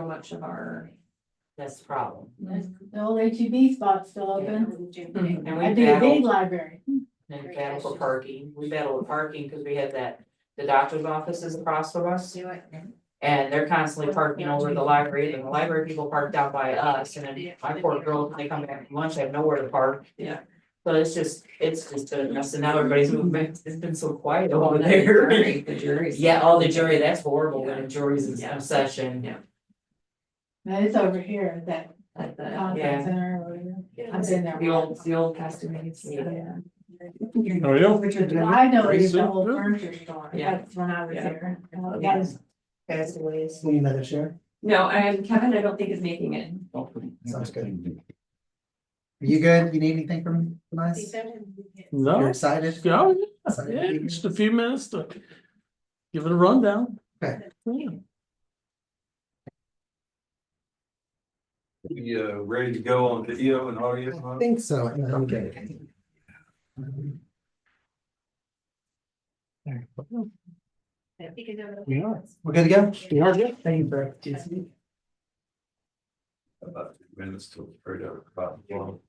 much of our. That's the problem. The old HEB spot's still open. And I we do a big battle, library. and battle for parking, we battle with parking because we have that, the doctor's office is across from us. And they're constantly parking over the library, and the library people park down by us, and then my poor girls, when they come back from lunch, they have nowhere to park. Yeah. But it's just been a mess, and now everybody's moving, it's been so quiet Oh, over and there. the jury. Yeah, all the jury, that's horrible when the jury's in Yeah. session. Yeah. And it's over here at that At the, conference center or whatever. I've been there. the old costume mates. Yeah. How are you? I know Great it's the soup, whole good. furniture store. Yeah. That's when I was Yeah. there. Yes. Castaways. Need another share? No, Kevin, I don't think is making it. Sounds good. Are you good? You need anything from us? No, You're excited? go, Excited to yeah, be here? just a few minutes to give it a rundown. Okay. Yeah. You ready to go on video and I audio? think so. Okay. We are. We're good to go? We are good. Thank you, Brett. About 2 minutes till it's right over about one.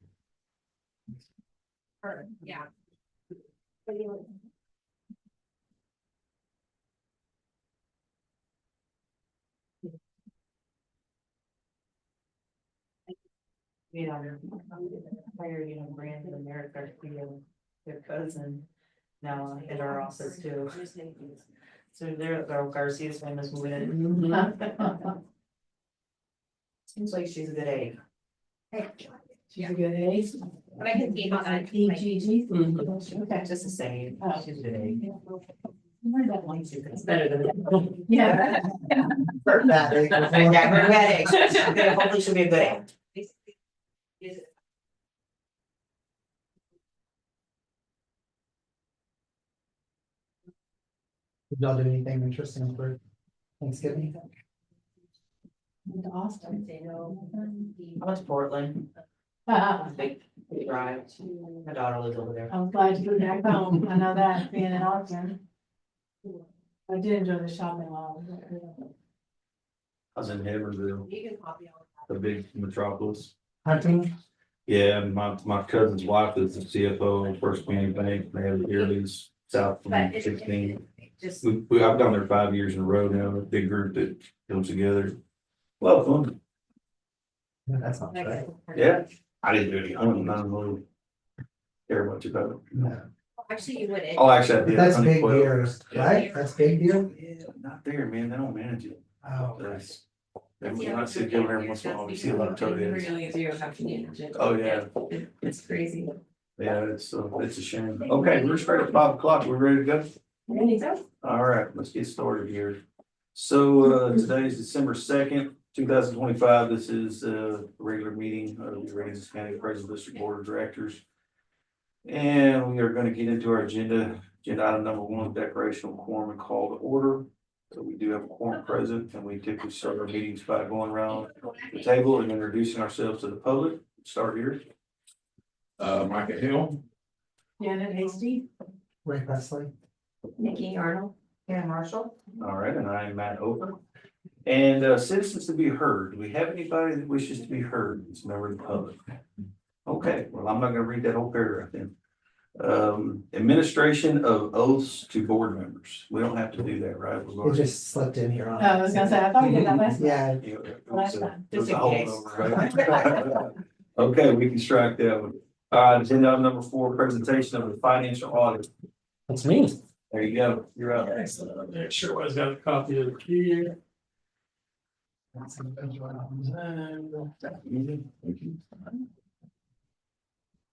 Yeah. You know, hired, Brandon and Eric Garcia, their cousin, now at our office too. So they're, Garcia's famous moving in. Seems like she's a good egg. She's a good ace. But I can see how that. EGG. Okay, just the same, she's a good egg. It's better than that. Yeah. That egg Yeah, before. we're good eggs. Hopefully she'll be a good egg. Did y'all do anything interesting for Thanksgiving? Went to Austin. I went to Portland, I big drive, my daughter lives over there. was glad to be back home. I know that being in Austin. I did enjoy the shopping mall. I was in Haverhill, the big metropolis. Hunting? Yeah, and my cousin's wife is the CFO of First Community Bank. They have Early's south from 16. I've gone there 5 years in a row now, a big group that comes together. Well, fun. That's not right. Yeah, I didn't do any hunting, I don't really care much about it. No. Actually, you wouldn't. Oh, actually, I did. That's hunted big quail. deer, right? That's big deer? Yeah, not there, man, they don't manage it. Oh. That's. When I sit down there once in a while, we see a lot of They toadheads. really do have to manage it. Oh, yeah. It's crazy. Yeah, it's a shame. Okay, we're straight at 5 o'clock. We're ready to go? Ready to go? All right, let's get started here. So, today is December 2nd, 2025. This is a regular meeting of the Aransas County President District Board of Directors. And we are going to get into our agenda. Agenda item number 1, declaration of quorum and call to order. So we do have a quorum present, and we typically start our meetings by going around the table and introducing ourselves to the public. Start here. Micah Hill. Janet Hasty. Ray Presley. Nikki Arnold. Karen Marshall? All right, and I am Matt Ober. And citizens to be heard. Do we have anybody that wishes to be heard? It's a member of the public. Okay, well, I'm not gonna read that whole paragraph then. Administration of oaths to board members. We don't have to do that, right? We're It going- just slipped in here on. I was gonna say, I thought we did that last. Yeah, You know, it Last was a- time. it was Just a in case. holdover, right? Okay, we can strike that one. Agenda item number 4, presentation of the financial audit. That's me. There you go. You're up. Excellent. Make sure I've got a copy of the key here.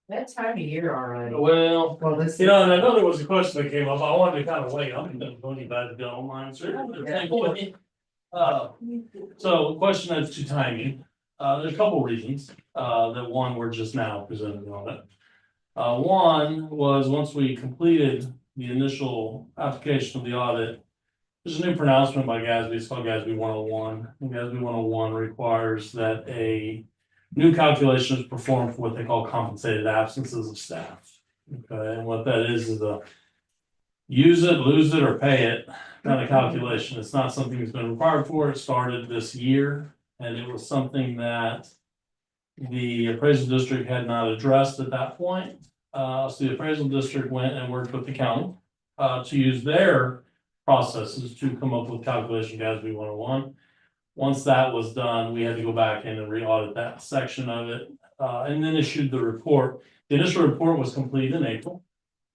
That time of year already. Well, well, this. you know, and I know there was a question that came up. I wanted to kind of wait. I'm gonna go anybody that don't mind, sir. So question as to timing, there's a couple reasons, that one, we're just now presenting on it. One was once we completed the initial application of the audit. There's a new pronouncement by GASB, it's called GASB 101. And GASB 101 requires that a new calculation is performed for what they call compensated absences of staff. Okay, and what that is a use it, lose it, or pay it kind of calculation. It's not something that's been required for. It started this year. And it was something that the appraisal district had not addressed at that point. So the appraisal district went and worked with the county to use their processes to come up with calculation GASB 101. Once that was done, we had to go back in and re-audit that section of it, and then issued the report. The initial report was complete in April.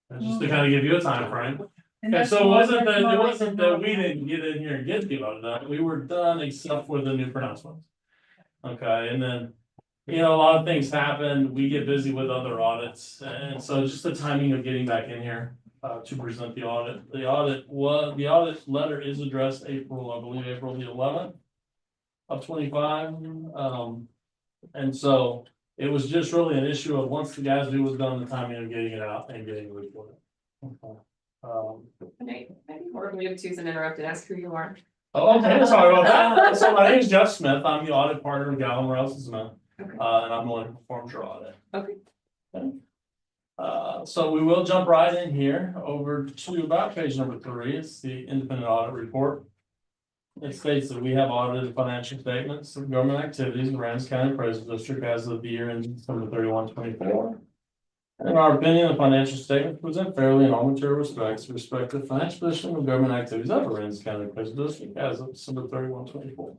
And just to kind of give you a time frame. And Okay, that's so more- it that's more like wasn't the that we normal. didn't get in here and get the audit done, we were done except for the new pronouncements. Okay, and then, you know, a lot of things happen, we get busy with other audits, and so just the timing of getting back in here. To present the audit, the audit letter is addressed April, I believe, April the 11th. Of 25, and so it was just really an issue of once the GASB was done, the timing of getting it out and getting it reported. Okay. Maybe horribly obtuse and interrupt and ask who you are. Oh, okay, sorry about that. So my name is Jeff Smith. I'm the audit partner of Galvin Rouse Smith. Okay. And I'm the one who performs your audit. Okay. So we will jump right in here over to about page number 3. It's the independent audit report. It states that we have audited financial statements of government activities in Aransas County Appraisal District as of the year ending December 31, 24. In our opinion, the financial statements present fairly in all material respects with respect to the financial position of government activities of Aransas County Appraisal District as of December 31, 24.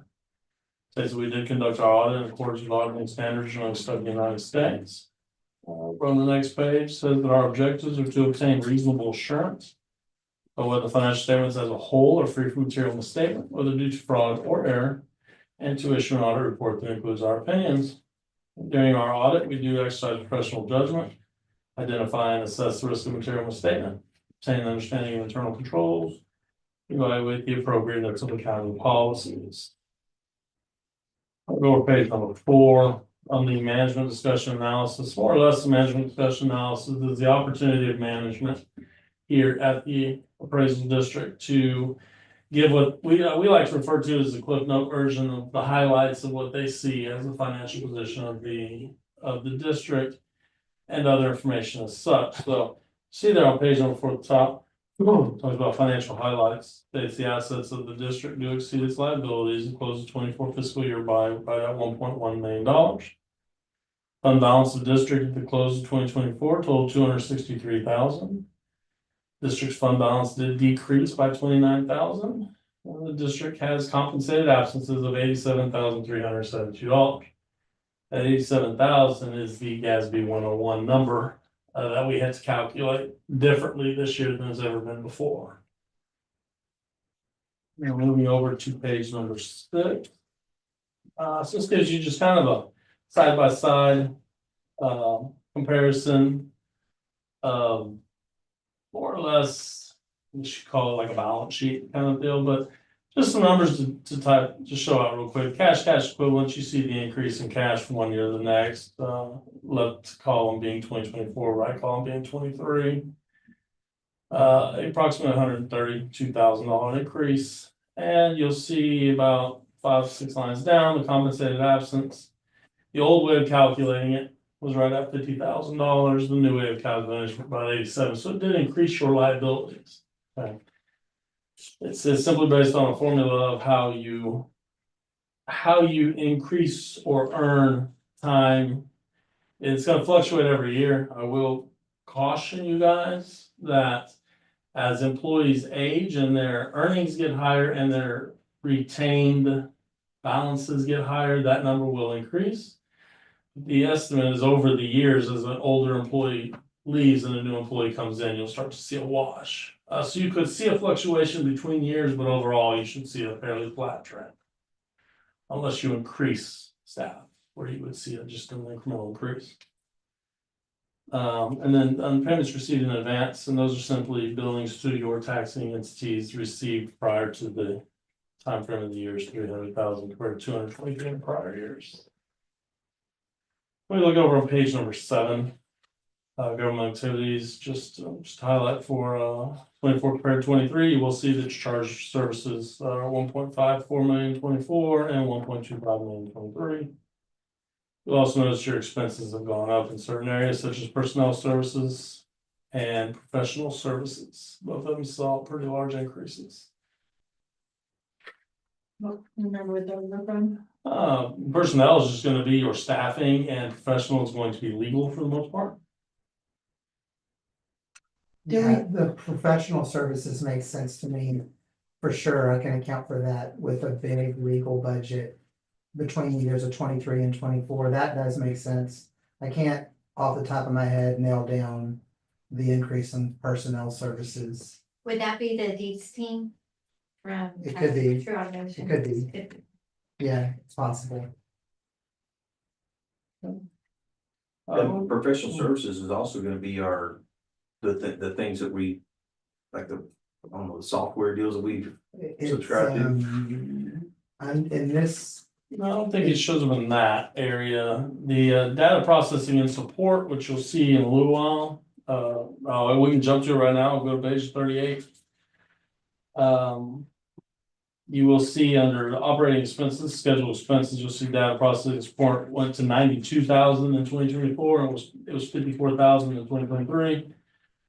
States that we did conduct our audit in accordance with auditing standards amongst the United States. From the next page says that our objectives are to obtain reasonable assurance of whether the financial statements as a whole are free from material misstatement, whether due to fraud or error, and to issue an audit report that includes our opinions. During our audit, we do exercise professional judgment, identify and assess the risk of material misstatement, obtain an understanding of internal controls, evaluate the appropriateness of accounting policies. I'll go to page number 4 on the management discussion analysis. More or less, the management discussion analysis is the opportunity of management here at the appraisal district to give what we like to refer to as the cliff note version of the highlights of what they see as the financial position of the district and other information as such. So see there on page number 4 at the top, talks about financial highlights. States the assets of the district do exceed its liabilities and close the 24 fiscal year by that $1.1 million. Fund balance of the district at the close of 2024 totaled $263,000. District's fund balance did decrease by $29,000. The district has compensated absences of $87,372. That $87,000 is the GASB 101 number that we had to calculate differently this year than has ever been before. We're moving over to page number 6. So this gives you just kind of a side-by-side comparison of more or less, we should call it like a balance sheet kind of deal, but just some numbers to show out real quick. Cash equivalents, you see the increase in cash from one year to the next. Left column being 2024, right column being 23. Approximately $132,000 increase. And you'll see about 5-6 lines down, the compensated absence. The old way of calculating it was right at $50,000. The new way of calculating is about 87. So it did increase your liabilities. Okay. It's simply based on a formula of how you increase or earn time. It's going to fluctuate every year. I will caution you guys that as employees age and their earnings get higher and their retained balances get higher, that number will increase. The estimate is over the years as an older employee leaves and a new employee comes in, you'll start to see a wash. So you could see a fluctuation between years, but overall you should see a fairly flat trend. Unless you increase staff, where you would see just an incremental increase. And then payments received in advance, and those are simply billings to your taxing entities received prior to the time frame of the years, 300,000 compared to 220 in prior years. We look over on page number 7, government activities, just to highlight for 24 compared to 23, you will see that charge services are 1.54 million 24 and 1.25 million 23. You'll also notice your expenses have gone up in certain areas such as personnel services and professional services. Both of them saw pretty large increases. Remember what those were from? Personnel is just gonna be your staffing, and professional is going to be legal for the most part. Yeah, the professional services makes sense to me. For sure, I can account for that with a big legal budget between years of 23 and 24. That does make sense. I can't, off the top of my head, nail down the increase in personnel services. Would that be the deeds team? From. It could be. True Automation? It could be. Yeah, it's possible. And professional services is also gonna be the things that we, like I don't know, the software deals that we, It's, Subscribe to. I'm in this, No, I don't think it shows them in that area. The data processing and support, which you'll see in a little while. We can jump to it right now. We'll go to page 38. You will see under the operating expenses, scheduled expenses, you'll see data processing support went to 92,000 in 2024, and it was 54,000 in 2023.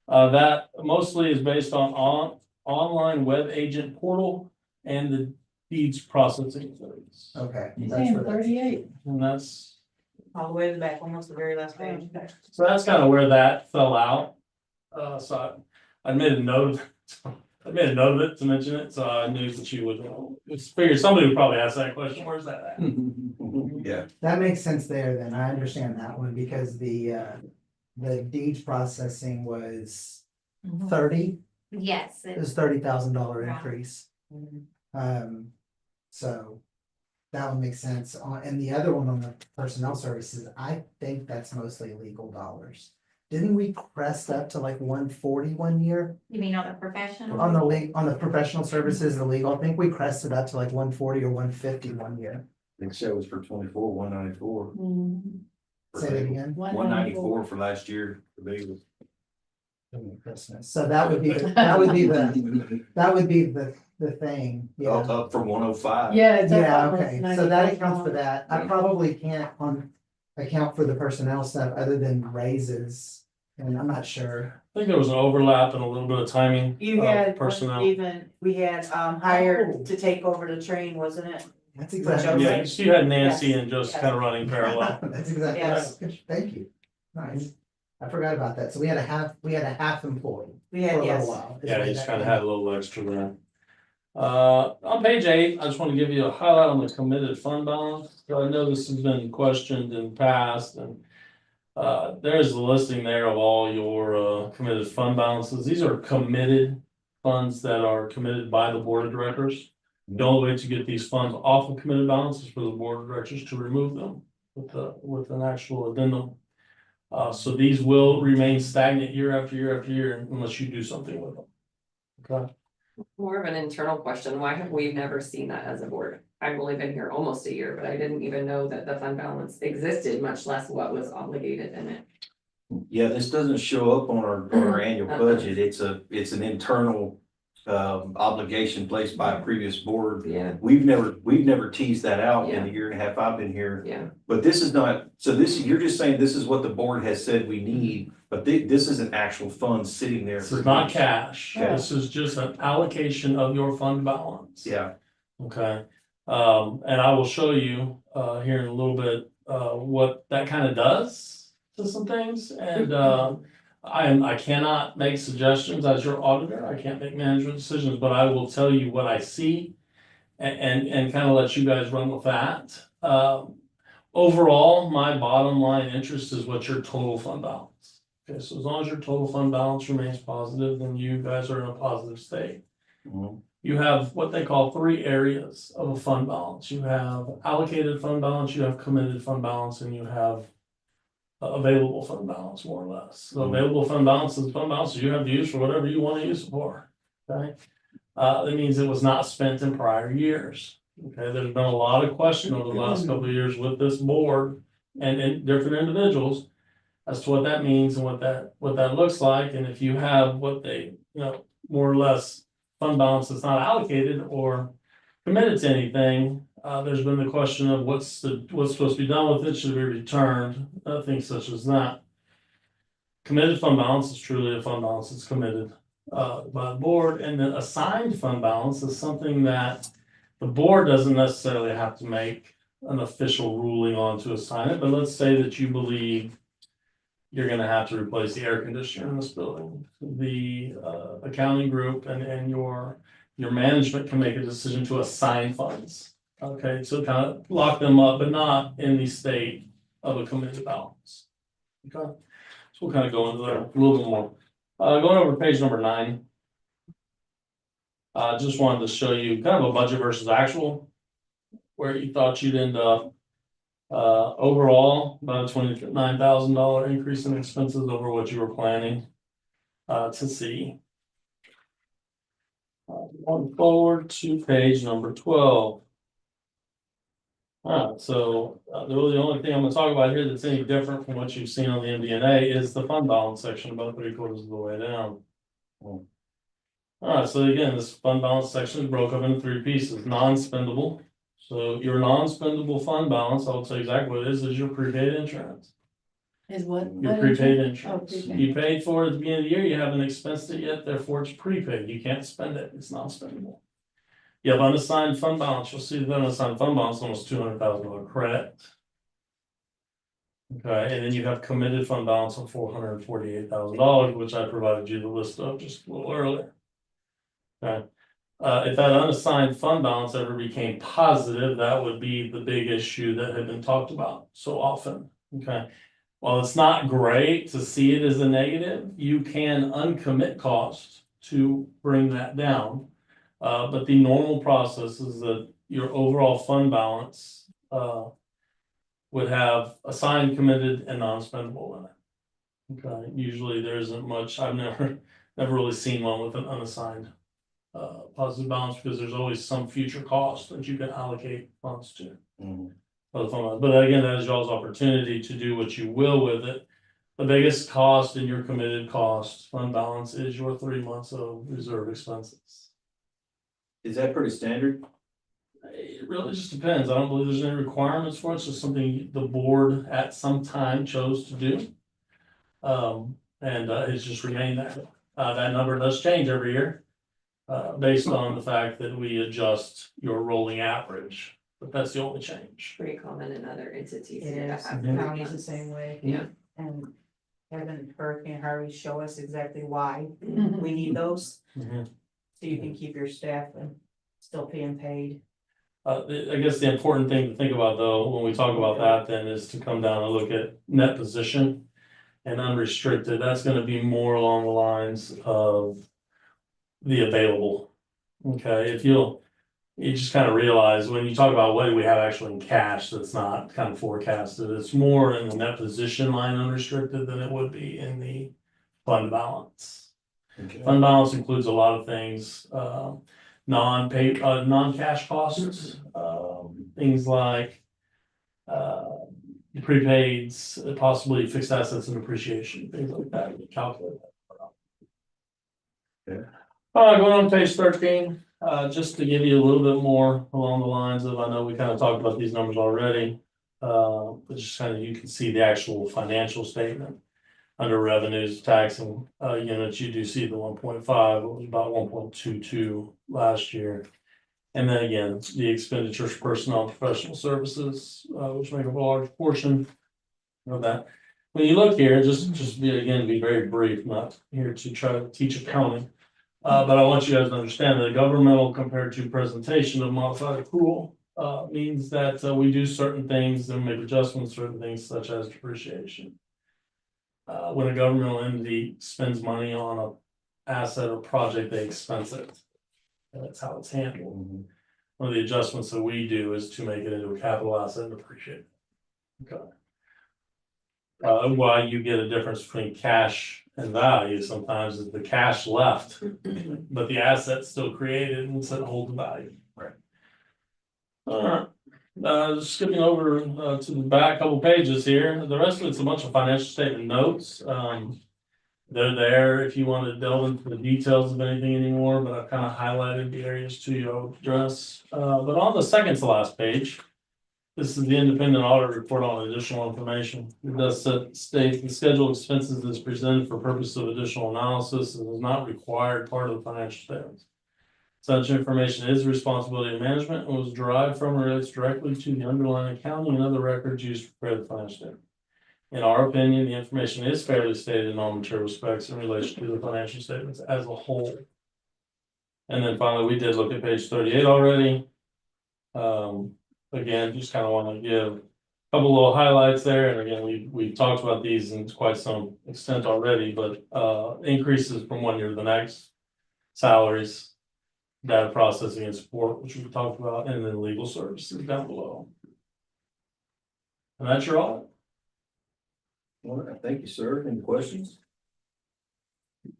That mostly is based on online web agent portal and the deeds processing fees. okay. He's that's saying where that's- 38. And that's, All the way to the back, almost the very last page. so that's kind of where that fell out. So I made a note, I made a note of it to mention it, so I knew that you would, it's figured somebody would probably ask that question, where's that at? yeah, That makes sense there, then I understand that one, because the deeds processing was Mhm. 30, Yes, it was $30,000 Yeah. increase. Mm-hmm. So that would make sense, and the other one on the personnel services, I think that's mostly legal dollars. Didn't we crest up to like 140 one year? you mean on the professional? On the professional services, the legal, I think we crested up to like 140 or 150 one year. I think so was for 24, 194. Mhm. Say that again. 194 for last year, the big was. Christmas. So that would be the thing, yeah. Up from 105. Yeah, it's. up Yeah, almost okay, so that accounts for 90,000. that. I probably can't account for the personnel stuff other than raises, and I'm not sure. I think there was an overlap and a little bit of timing. You of had, personnel. we had hired to take over the train, wasn't it? That's Which exactly. Yeah, right. you had Nancy Yes, and Joseph yes. kind of running parallel. That's exactly Yes. right. Thank you. Nice. I forgot about that. So we had a half employee We for a had, little yes. while. is Yeah, the you way just that kind of came had a little extra there. On page 8, I just want to give you a highlight on the committed fund balance. So I know this has been questioned in the past, and there's a listing there of all your committed fund balances. These are committed funds that are committed by the board of directors. The only way to get these funds off of committed balances for the board of directors to remove them with an actual addendum. So these will remain stagnant year after year after year unless you do something with them. Okay. More of an internal question, why have we never seen that as a board? I've only been here almost a year, but I didn't even know that the fund balance existed, much less what was obligated in it. Yeah, this doesn't show up on our annual budget. It's an internal obligation placed by a previous board. Yeah, We've never teased that out in Yeah. the year and a half I've been here. yeah, But this is not, so this, you're just saying this is what the board has said we need, but this is an actual fund sitting there. This is not cash. Okay. This is just an allocation of your fund balance. Yeah, Okay, and I will show you, here in a little bit, what that kind of does to some things, and, I cannot make suggestions as your auditor, I can't make management decisions, but I will tell you what I see. And kind of let you guys run with that. Overall, my bottom line interest is what your total fund balance. Okay, so as long as your total fund balance remains positive, then you guys are in a positive state. Mhm. You have what they call 3 areas of a fund balance. You have allocated fund balance, you have committed fund balance, and you have available fund balance, more or less. So Mhm. available fund balance is fund balance you have to use for whatever you want to use it for. Okay, that means it was not spent in prior years. Okay, there's been a lot of question over the last couple of years with this board and different individuals as to what that means and what that looks like, and if you have what they, more or less fund balance that's not allocated or committed to anything, there's been the question of what's supposed to be done with it, should it be returned, things such as that. Committed fund balance is truly a fund balance that's committed by the board, and then assigned fund balance is something that the board doesn't necessarily have to make an official ruling on to assign it, but let's say that you believe you're gonna have to replace the air conditioner in this building. The accounting group and your management can make a decision to assign funds. Okay, so kind of lock them up, but not in the state of a committed balance. Okay, so we'll kind of go into that a little bit more. Going over to page number 9. Just wanted to show you kind of a budget versus actual, where you thought you'd end up. Overall, about a $29,000 increase in expenses over what you were planning to see. Going forward to page number 12. So really the only thing I'm gonna talk about here that's any different from what you've seen on the MD&A is the fund balance section, about 3/4 of the way down. Alright, so again, this fund balance section is broke up into 3 pieces: non-spendable. So your non-spendable fund balance, I'll tell you exactly what it is your prepaid insurance. Is what? Your what prepaid insurance? insurance. Oh, prepaid. You paid for it at the beginning of the year, you haven't expensed it yet, therefore it's prepaid, you can't spend it, it's non-spendable. You have unassigned fund balance, you'll see that unassigned fund balance almost $200,000 credit. Okay, and then you have committed fund balance of $448,000, which I provided you the list of just a little earlier. Okay, if that unassigned fund balance ever became positive, that would be the big issue that had been talked about so often. Okay, while it's not great to see it as a negative, you can uncommit costs to bring that down. But the normal process is that your overall fund balance would have assigned, committed, and non-spendable in it. Okay, usually there isn't much, I've never really seen one with an unassigned positive balance, because there's always some future cost that you can allocate funds to. But again, that is y'all's opportunity to do what you will with it. The biggest cost in your committed cost fund balance is your 3 months of reserve expenses. Is that pretty standard? It really just depends. I don't believe there's any requirements for it. It's just something the board at some time chose to do. And it's just remained that. That number does change every year. Based on the fact that we adjust your rolling average, but that's the only change. Pretty common in other entities. It here to is, have the three county's the months. same way. Yeah. And having Hurricane Harvey show us exactly why Mhm. we need those, Mhm. so you can keep your staff and still being paid. I guess the important thing to think about though, when we talk about that then, is to come down and look at net position and unrestricted. That's gonna be more along the lines of the available. Okay, if you just kind of realize when you talk about what do we have actually in cash that's not kind of forecasted, it's more in the net position line unrestricted than it would be in the fund balance. Fund balance includes a lot of things, non-cash costs, things like prepaids, possibly fixed assets and depreciation, things like that, you calculate that. Going on to page 13, just to give you a little bit more along the lines of, I know we kind of talked about these numbers already. But just kind of, you can see the actual financial statement. Under revenues, taxing units, you do see the 1.5, it was about 1.22 last year. And then again, the expenditures for personnel and professional services, which make up a large portion of that. When you look here, just be very brief, not here to try to teach accounting. But I want you guys to understand that governmental compared to presentation of modified accrual means that we do certain things and make adjustments, certain things such as depreciation. When a governmental entity spends money on an asset or project, they expense it. That's how it's handled. One of the adjustments that we do is to make it into a capital asset and depreciate it. Okay. Why you get a difference between cash and value sometimes is the cash left, but the asset's still created and said hold the value. Right. Alright, skipping over to the back couple pages here, the rest of it's a bunch of financial statement notes. They're there if you want to delve into the details of anything anymore, but I've kind of highlighted the areas to you I would address. But on the second to last page, this is the independent audit report on additional information. It does state the schedule of expenses is presented for purpose of additional analysis and is not required part of the financial statements. Such information is the responsibility of management and was derived from or relates directly to the underlying accounting and other records used to prepare the financial statement. In our opinion, the information is fairly stated in all material specs in relation to the financial statements as a whole. And then finally, we did look at page 38 already. Again, just kind of want to give a couple little highlights there, and again, we've talked about these in quite some extent already, but increases from one year to the next, salaries, data processing and support, which we talked about, and then legal services down below. And that's your audit. All right, thank you, sir. Any questions?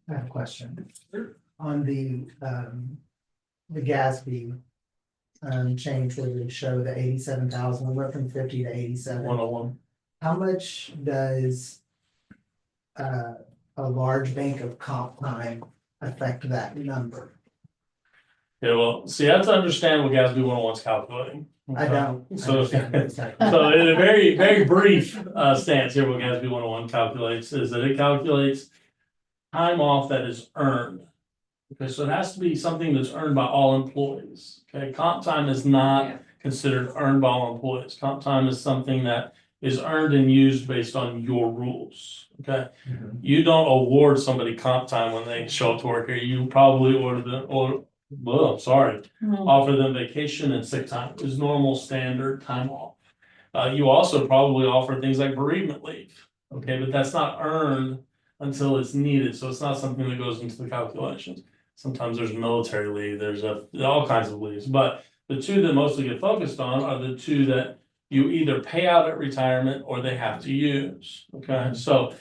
I have a question. On the GASB change where they show the 87,000, we went from 50 to 87. 101. How much does a large bank of comp time affect that number? Yeah, well, see, you have to understand what GASB 101 is calculating. I don't. So, understand what it's like. so in a very, very brief stance here, what GASB 101 calculates is that it calculates time off that is earned. Okay, so it has to be something that's earned by all employees. Okay, comp time is not Yeah. considered earned by all employees. Comp time is something that is earned and used based on your rules. Okay, Mhm. you don't award somebody comp time when they show up to work here. You probably offer them vacation and sick time is normal standard time off. You also probably offer things like bereavement leave. Okay, but that's not earned until it's needed. So it's not something that goes into the calculations. Sometimes there's military leave, there's all kinds of leaves, but the two that mostly get focused on are the two that you either pay out at retirement or they have to use. Okay, so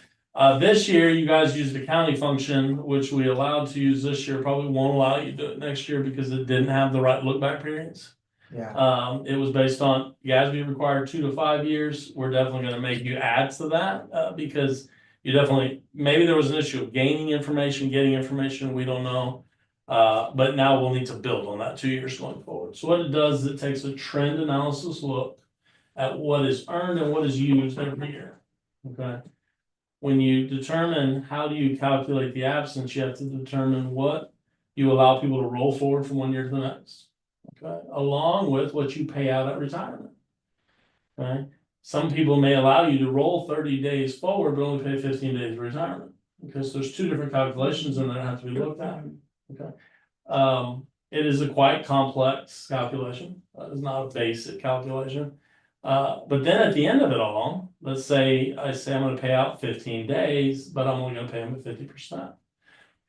this year you guys used the county function, which we allowed to use this year, probably won't allow you to do it next year because it didn't have the right look back periods. Yeah. It was based on GASB required 2 to 5 years. We're definitely going to make you add to that because you definitely, maybe there was an issue of gaining information, getting information, we don't know. But now we'll need to build on that 2 years going forward. So what it does is it takes a trend analysis look at what is earned and what is used every year. Okay. When you determine how do you calculate the absence, you have to determine what you allow people to roll forward from 1 year to the next. Okay, along with what you pay out at retirement. Okay, some people may allow you to roll 30 days forward, but only pay 15 days of retirement. Because there's two different calculations in there that have to be looked at. Okay, it is a quite complex calculation. It's not a basic calculation. But then at the end of it all, let's say I'm going to pay out 15 days, but I'm only going to pay them at 50%.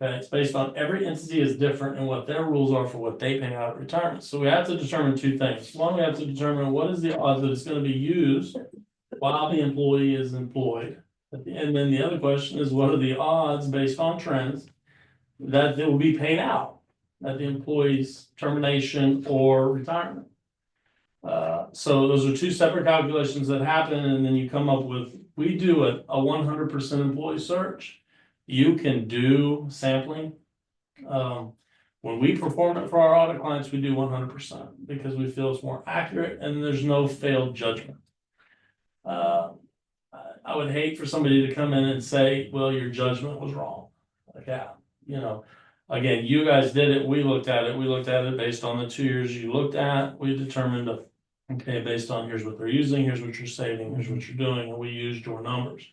Okay, it's based on every entity is different and what their rules are for what they pay out at retirement. So we have to determine two things. One, we have to determine what is the odds that it's going to be used while the employee is employed. And then the other question is, what are the odds based on trends that it will be paid out at the employee's termination or retirement? So those are two separate calculations that happen, and then you come up with, we do a 100% employee search. You can do sampling. When we perform it for our audit clients, we do 100% because we feel it's more accurate and there's no failed judgment. I would hate for somebody to come in and say, well, your judgment was wrong. Like, yeah, you know, again, you guys did it, we looked at it, based on the 2 years you looked at, we determined, okay, based on here's what they're using, here's what you're saving, here's what you're doing, and we used your numbers.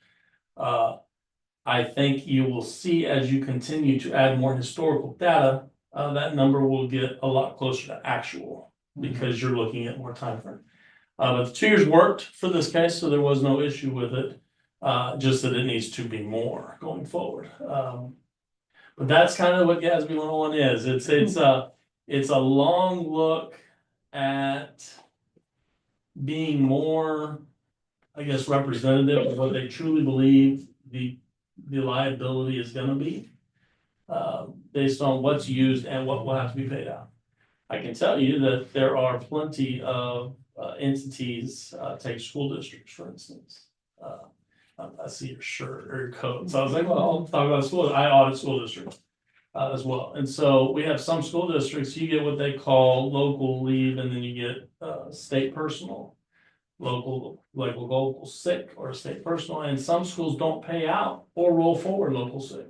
I think you will see as you continue to add more historical data, that number will get a lot closer to actual because you're looking at more time frame. But the 2 years worked for this case, so there was no issue with it. Just that it needs to be more going forward. But that's kind of what GASB 101 is. It's a long look at being more, I guess, representative of what they truly believe the liability is going to be, based on what's used and what will have to be paid out. I can tell you that there are plenty of entities, take school districts, for instance. I see your shirt or your coat. So I was like, well, I'll talk about school. I audit school districts as well. And so we have some school districts, you get what they call local leave, and then you get state personal. Local sick or state personal, and some schools don't pay out or roll forward local sick.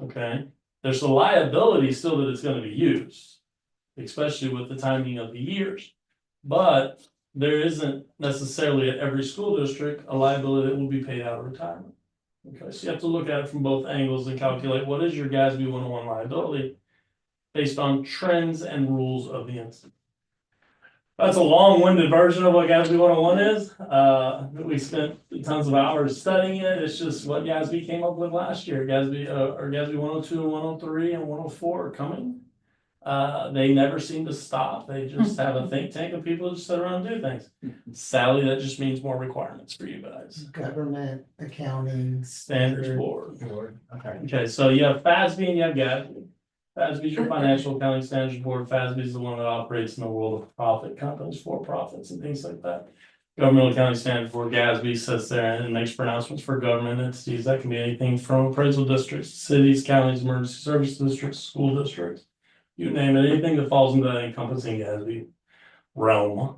Okay, There's a liability still that it's gonna be used, especially with the timing of the years. But there isn't necessarily at every school district a liability that will be paid out of retirement. Okay, so you have to look at it from both angles and calculate what is your GASB 101 liability based on trends and rules of the instance. That's a long-winded version of what GASB 101 is. We spent tons of hours studying it. It's just what GASB came up with last year. GASB 102 and 103 and 104 are coming. They never seem to stop. They just have a think tank of people that just sit around and do things. Sadly, that just means more requirements for you guys. Government, accounting, Standards standard. board. Okay, so you have FASB and you have GASB. FASB is your Financial Accounting Standards Board. FASB is the one that operates in the world of profit companies, for profits and things like that. Governmental Accounting Standards Board, GASB, sits there and makes pronouncements for government entities. That can be anything from appraisal districts, cities, counties, emergency service districts, school districts. You name it, anything that falls into that encompassing GASB realm.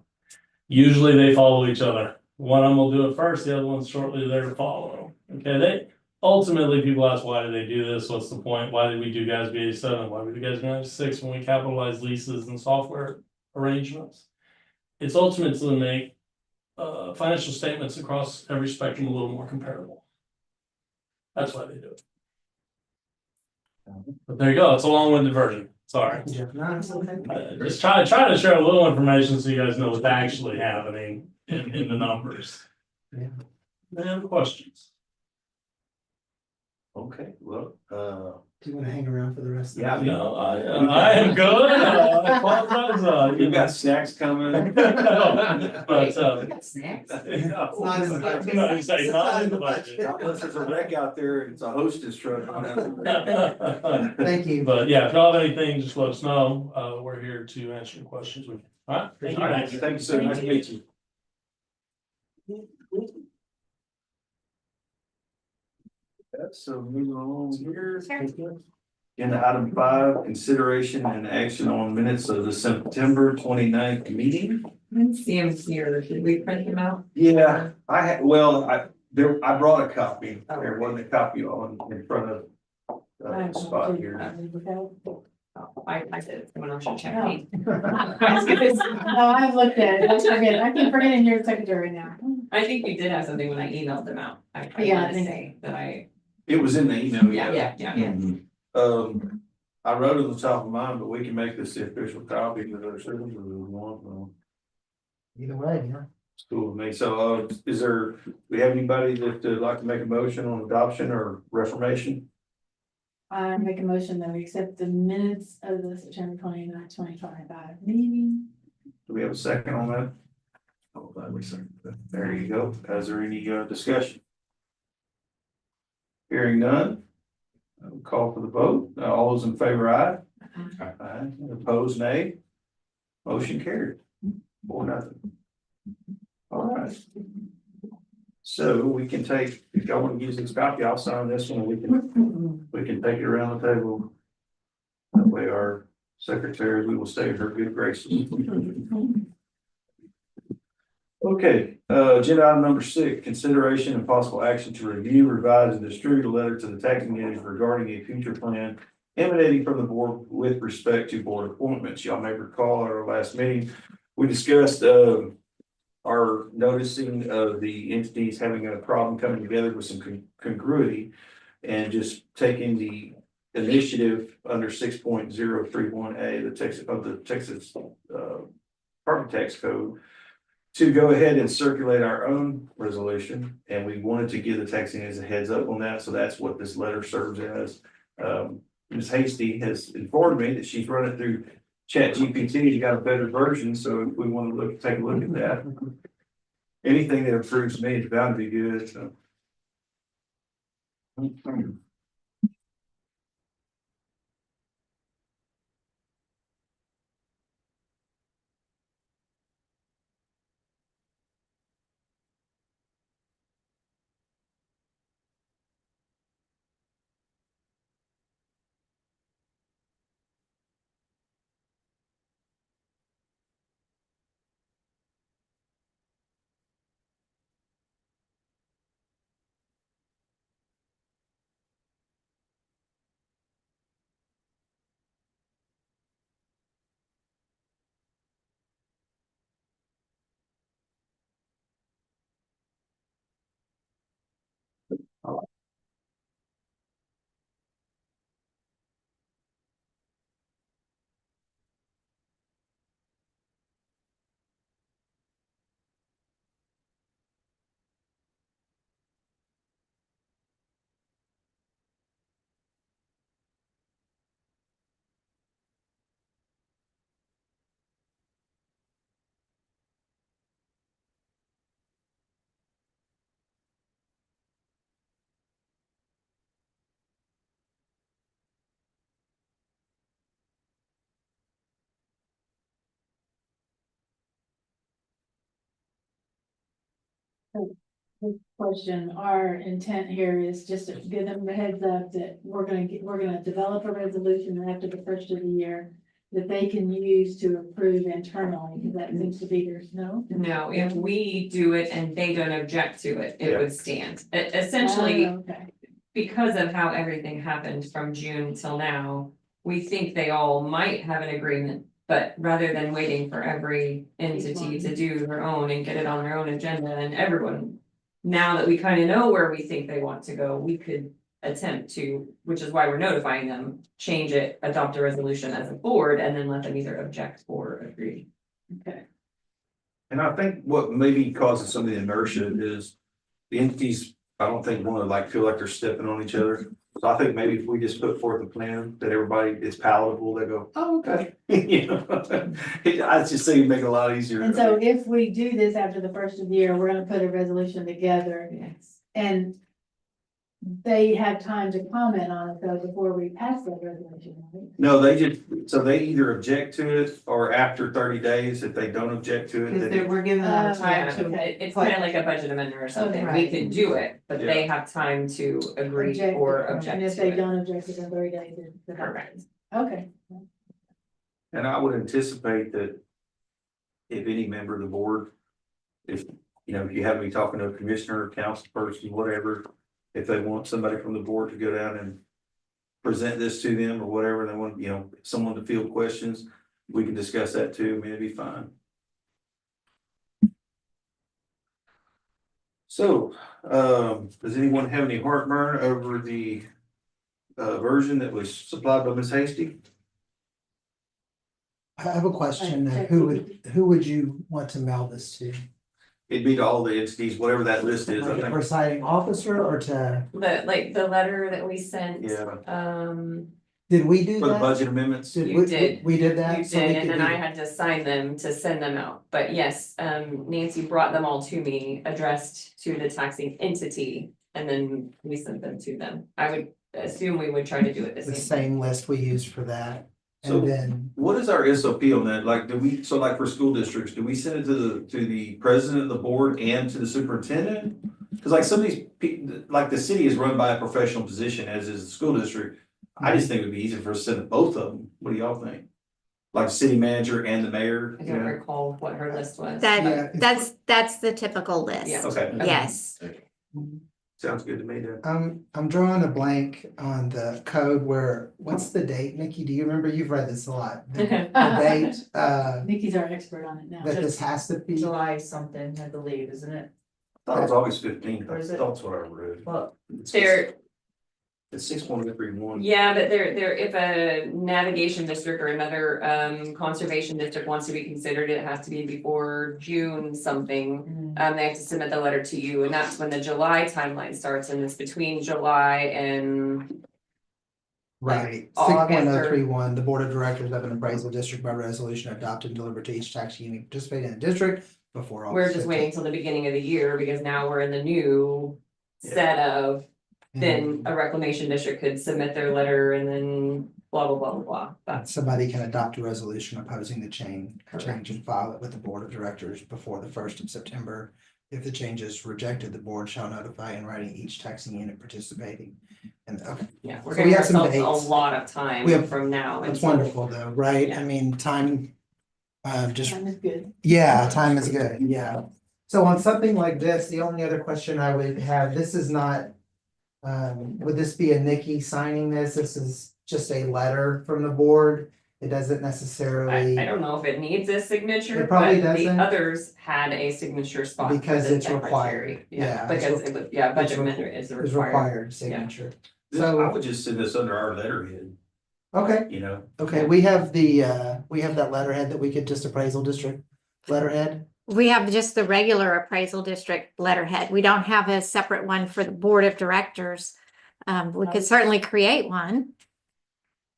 Usually they follow each other. One of them will do it first, the other one's shortly there to follow. Okay, ultimately people ask, why did they do this? What's the point? Why did we do GASB 87? Why did we do GASB 96 when we capitalize leases and software arrangements? It's ultimately to make financial statements across every spectrum a little more comparable. That's why they do it. But there you go, it's a long-winded version. Sorry. No, it's okay. Just try to share a little information so you guys know what's actually happening in the numbers. Yeah. Any other questions? Okay, well, Do you wanna hang around for the rest of the? Yeah, meeting? No, I am good. I apologize, you got snacks coming. But, Snacks. not in the budget. No, it's like not in the Unless there's a wreck out there and it's a hostess truck. budget. Thank you. But yeah, if y'all have anything, just let us know. We're here to answer your questions. All right, thank All right, you. thank you, sir. Nice to meet you. So moving along here. Sure. Agenda item 5, consideration and action on minutes of the September 29th meeting. I didn't see him here. Did we print him out? Yeah, I brought a copy. There wasn't a copy on in front of the spot here. Oh, I did. Someone else should check me. No, I've looked at it, I keep forgetting you're the secretary now. I think we did have something when I emailed them out. I Yeah, I want to think- say that It was in the email. yeah. I wrote it on the top of mine, but we can make this the official copy of the citizens if we want. Either way, yeah. It's cool with me. So, do we have anybody that would like to make a motion on adoption or reformation? I make a motion that we accept the minutes of the September 29, 2025 meeting. Do we have a second on that? Oh, glad we seconded that. There you go. Is there any discussion? Hearing none. I'll call for the vote. All those in favor, aye. Aye. Opposed, nay. Motion carried. 4-0. All right. So we can take, if y'all want to use this copy, I'll sign this one. We can take it around the table. That way our secretary, we will stay in her good graces. Okay, agenda item number 6, consideration and possible action to review, revise, and distribute a letter to the taxing agents regarding a future plan emanating from the board with respect to board appointments. Y'all may recall at our last meeting, we discussed our noticing of the entities having a problem coming together with some congruity and just taking the initiative under 6.031A, the Texas property tax code, to go ahead and circulate our own resolution, and we wanted to give the taxing agents a heads up on that, so that's what this letter serves as. Ms. Hasty has informed me that she's run it through ChatGPT, she got a better version, so if we want to take a look at that. Anything that improves me is bound to be good, so. Question, our intent here is just to give them the heads up that we're gonna develop a resolution after the first of the year. That they can use to approve internally, because that seems to be there's no. No, if we do it and they don't object to it, it Yeah. would stand. Essentially, Okay, because of how everything happened from June till now, we think they all might have an agreement. But rather than waiting for every entity to do their own and get it on their own agenda and everyone. Now that we kind of know where we think they want to go, we could attempt to, which is why we're notifying them, change it, adopt a resolution as a board, and then let them either object or agree. okay. And I think what maybe causes some of the inertia is the entities, I don't think want to like feel like they're stepping on each other. So I think maybe if we just put forth a plan that everybody is palatable, they go, oh, okay. You know, I just think it'd make it a lot easier. And so if we do this after the first of the year, we're gonna put a resolution together Yes. and. They have time to comment on it though before we pass that resolution, right? No, they just, so they either object to it or after 30 days, if they don't object to it, Because then. we're giving them time Yeah, to. it's kind of like a budget amendment or something, we Right. could do it, but they have time to agree Object, or and object if to they it. don't object within 30 days, then. Correct. Okay. And I would anticipate that if any member of the board, if, you know, if you have me talking to a commissioner, council person, whatever, if they want somebody from the board to go down and present this to them or whatever, they want, you know, someone to field questions, we can discuss that too. I mean, it'd be fine. So, does anyone have any heartburn over the version that was supplied by Ms. Hasty? I have a question. Who would you want to mail this to? It'd be to all the entities, whatever that list is, I Like the think. presiding officer or to, The letter that we sent. Yeah. did we do For the that? budget amendments. Did You we- did. We did that? You So we did, and could then do- I had to sign them to send them out, but yes, Nancy brought them all to me, addressed to the taxing entity. And then we sent them to them, I would assume we would try to do it the The same. same list we used for that. So- And then, What is our SOP on that? Like, do we, so like for school districts, do we send it to the president of the board and to the superintendent? Cause like some of these, like the city is run by a professional position, as is the school district. I just think it would be easier for us to send both of them. What do y'all think? Like city manager and the mayor, I you don't know? recall what her list was. Yeah. That's the typical list. Yeah. Okay, Yes. sounds good to me then. I'm drawing a blank on the code where, what's the date, Nikki? Do you remember? You've read this a lot. The date, Nikki's our expert on it now. that this has to be. July something, I believe, isn't it? I thought it was August 15th. Or is it- That's what I read. Well, It's 6.31. Yeah, but if a navigation district or another conservation district wants to be considered, it has to be before June something. They have to submit the letter to you, and that's when the July timeline starts, and it's between July and. Right, August or- 6.031, the board of directors of an appraisal district by resolution adopted and delivered to each tax unit participating in the district before. We're August just 15th. waiting till the beginning of the year, because now we're in the new set of, then a reclamation district could submit their letter and then blah, blah, blah, blah, blah. That's Somebody can adopt a resolution opposing the change Correct. and file it with the board of directors before the 1st of September. If the change is rejected, the board shall notify in writing each taxing unit participating. And okay, Yeah, we're So giving we have some ourselves dates. a lot of time We have- from now. that's until- wonderful though, right? Yeah. I mean, time, just Time is good. yeah, time is good, yeah. So on something like this, the only other question I would have, this is not. Would this be a Nikki signing this? This is just a letter from the board. It doesn't necessarily. I don't know if it needs a signature, It probably but the doesn't. others had a signature spot. for Because the it's required. secretary. Yeah, Yeah, it's because re- it was, yeah, budget it's amendment is Is required. required signature. I So, would just send this under our letterhead, okay, you know? okay, we have that letterhead that we could just appraisal district letterhead. We have just the regular appraisal district letterhead. We don't have a separate one for the board of directors. We could certainly create one.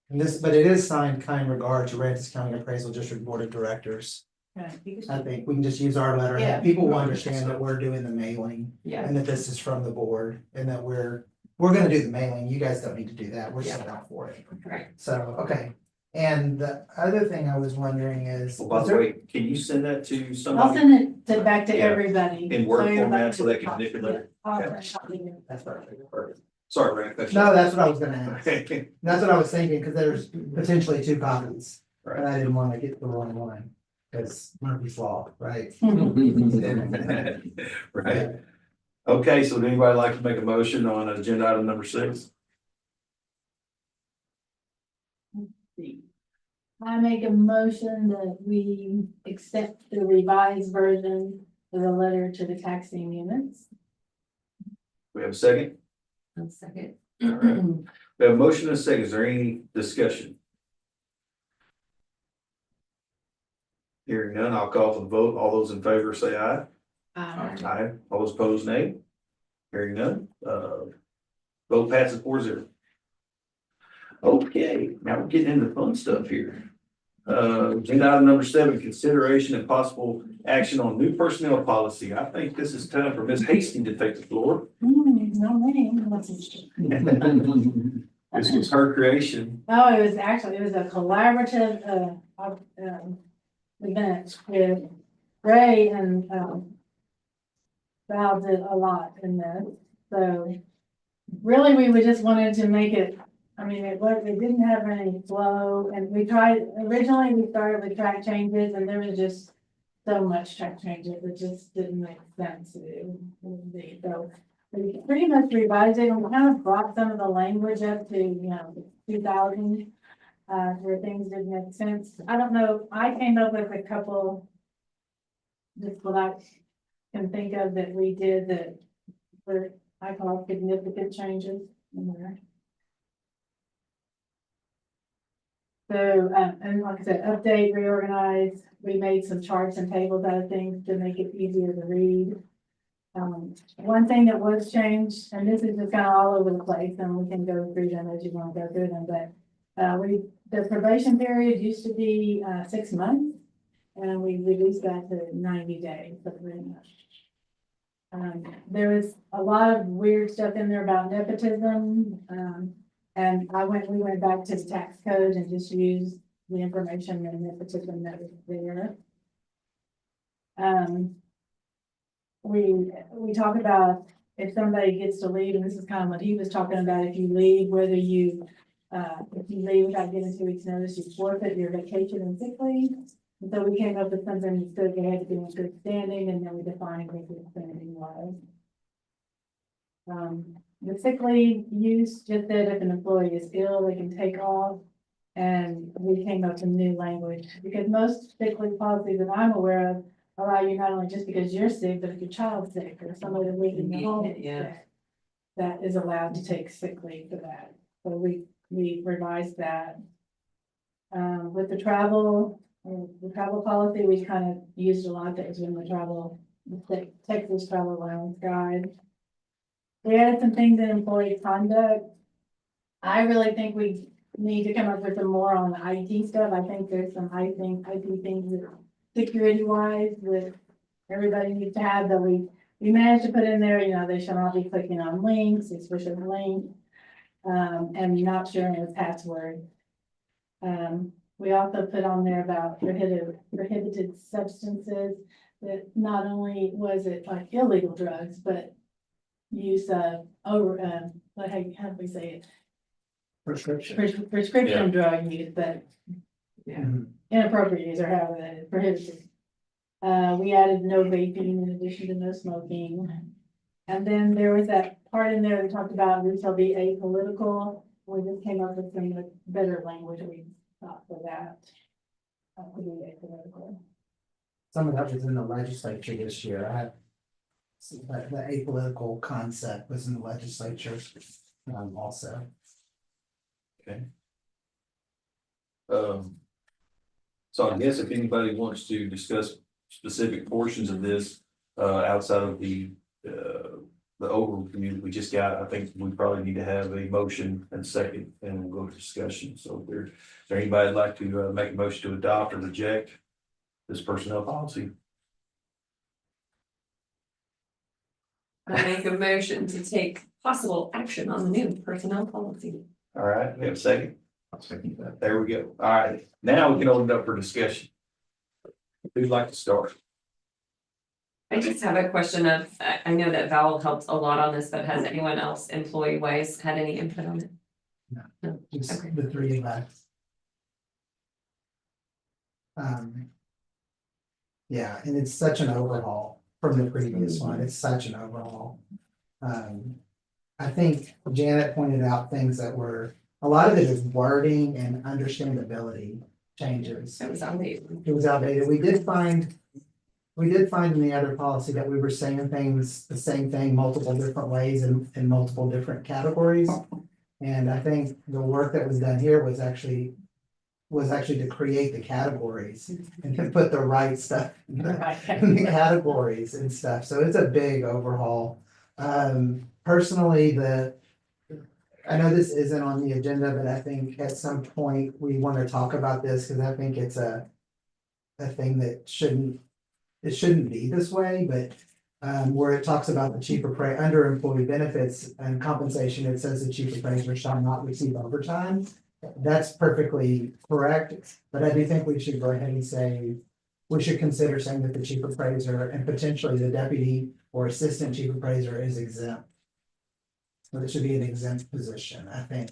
And this, but it is signed kind regard to Aransas County Appraisal District Board of Directors. I think we can just use our letterhead. Yeah. People will understand that we're doing the mailing Yeah, and that this is from the board and that we're gonna do the mailing. You guys don't need to do that. We're Yeah. set out for it. right. So, okay. And the other thing I was wondering is. Well, by is the there- way, can you send that to I'll somebody? send it back to Yeah. everybody. In Word everybody format so they can can- manipulate it. I'll- Yeah. That's perfect. Perfect. Sorry, Rick. No, that's what I was gonna ask. Okay. That's what I was thinking, because there's potentially two copies. Right. And I didn't want to get the wrong one, because Murphy's Law, right? Right. Okay, so would anybody like to make a motion on agenda item number 6? I make a motion that we accept the revised version of the letter to the taxing units. We have a second? One second. All right. We have a motion and a second. Is there any discussion? Hearing none, I'll call for the vote. All those in favor say aye. Aye. All those opposed, nay. Hearing none, vote passes 4-0. Okay, now we're getting into fun stuff here. Agenda item number 7, consideration and possible action on new personnel policy. I think this is time for Ms. Hastings to take the floor. No name. This was her creation. Oh, it was a collaborative, event with Ray and, Val did a lot in this, so. Really, we just wanted to make it, I mean, it didn't have any flow, and originally we started with track changes, and there was just so much track changes, it just didn't make sense to do. So, we pretty much revised it, and we kind of brought some of the language up to, 2000. Where things didn't make sense. I don't know, I came up with a couple. Just what I can think of that we did that were, I call significant changes in there. So, and like I said, update, reorganize, we made some charts and tables out of things to make it easier to read. One thing that was changed, and this is just kind of all over the place, and we can go through them as you want to go through them, but the probation period used to be 6 months, and we reduced that to 90 days, so pretty much. There was a lot of weird stuff in there about nepotism, and we went back to the tax code and just used the information and nepotism that was there. We talk about if somebody gets to leave, and this is kind of what he was talking about, if you leave, if you leave without getting 2 weeks notice, you forfeit your vacation and sick leave. And so we came up with something that said they had to be in good standing, and then we defined what good standing was. The sick leave use just that if an employee is ill, they can take off. And we came up with new language, because most sick leave policies that I'm aware of allow you not only just because you're sick, but if your child's sick or somebody leaving the home is Yeah. sick, that is allowed to take sick leave for that. So we revised that. With the travel policy, we kind of used a lot that was in the Texas travel allowance guide. We added some things in employee conduct. I really think we need to come up with some more on the IT stuff. I think there's some, IT things that security wise that everybody needs to have, that we managed to put in there, they shall not be clicking on links, especially links. And not sharing a password. We also put on there about prohibited substances, that not only was it like illegal drugs, but use of how do we say it? Prescription drug use, but inappropriate use, or however that is, prohibited. We added no vaping in addition to no smoking. And then there was that part in there that talked about retail be apolitical. We just came up with some better language. We Not for that. That would be apolitical. Some of that was in the legislature this year. I had. The apolitical concept was in the legislature, also. So I guess if anybody wants to discuss specific portions of this, outside of the overview that we just got, I think we probably need to have a motion and second, and we'll go to discussion. So is there anybody that'd like to, make a motion to adopt or reject this personnel policy? I make a motion to take possible action on the new personnel policy. All right, we have a second. I'll second that. There we go. All right, now we can open it up for discussion. Who'd like to start? I just have a question of, I know that Val helped a lot on this, but has anyone else employee wise had any input on it? No. Just Okay. the three of us. Yeah, and it's such an overhaul from the previous one. It's such an overhaul. I think Janet pointed out things that were, a lot of it is wording and understandability changes. It was outdated. It was outdated. We did find in the other policy that we were saying things, the same thing, multiple different ways in multiple different categories. And I think the work that was done here was actually to create the categories and to put the right stuff in the categories and stuff. So it's a big overhaul. Personally, I know this isn't on the agenda, but I think at some point we want to talk about this because I think it's a thing that shouldn't be this way, but where it talks about the chief appraiser under employee benefits and compensation, it says the chief appraiser shall not receive overtime. That's perfectly correct, but I do think we should go ahead and say, we should consider saying that the chief appraiser and potentially the deputy or assistant chief appraiser is exempt. So it should be an exempt position, I think.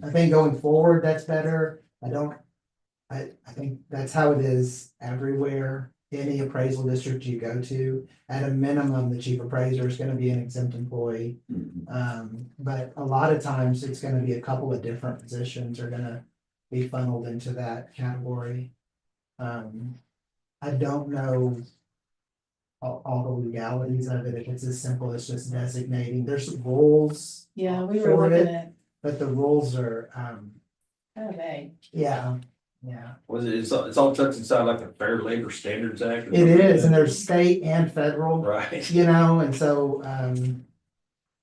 I think going forward, that's better. I think that's how it is everywhere. Any appraisal district you go to, at a minimum, the chief appraiser is gonna be an exempt employee. But a lot of times, it's gonna be a couple of different positions are gonna be funneled into that category. I don't know all the legalities of it, if it's as simple as just designating, there's rules. Yeah, we were for looking it, at, But the rules are, kind of vague. yeah. It's all tucked inside like the Fair Labor Standards Act. It is, and there's state and federal. Right. And so,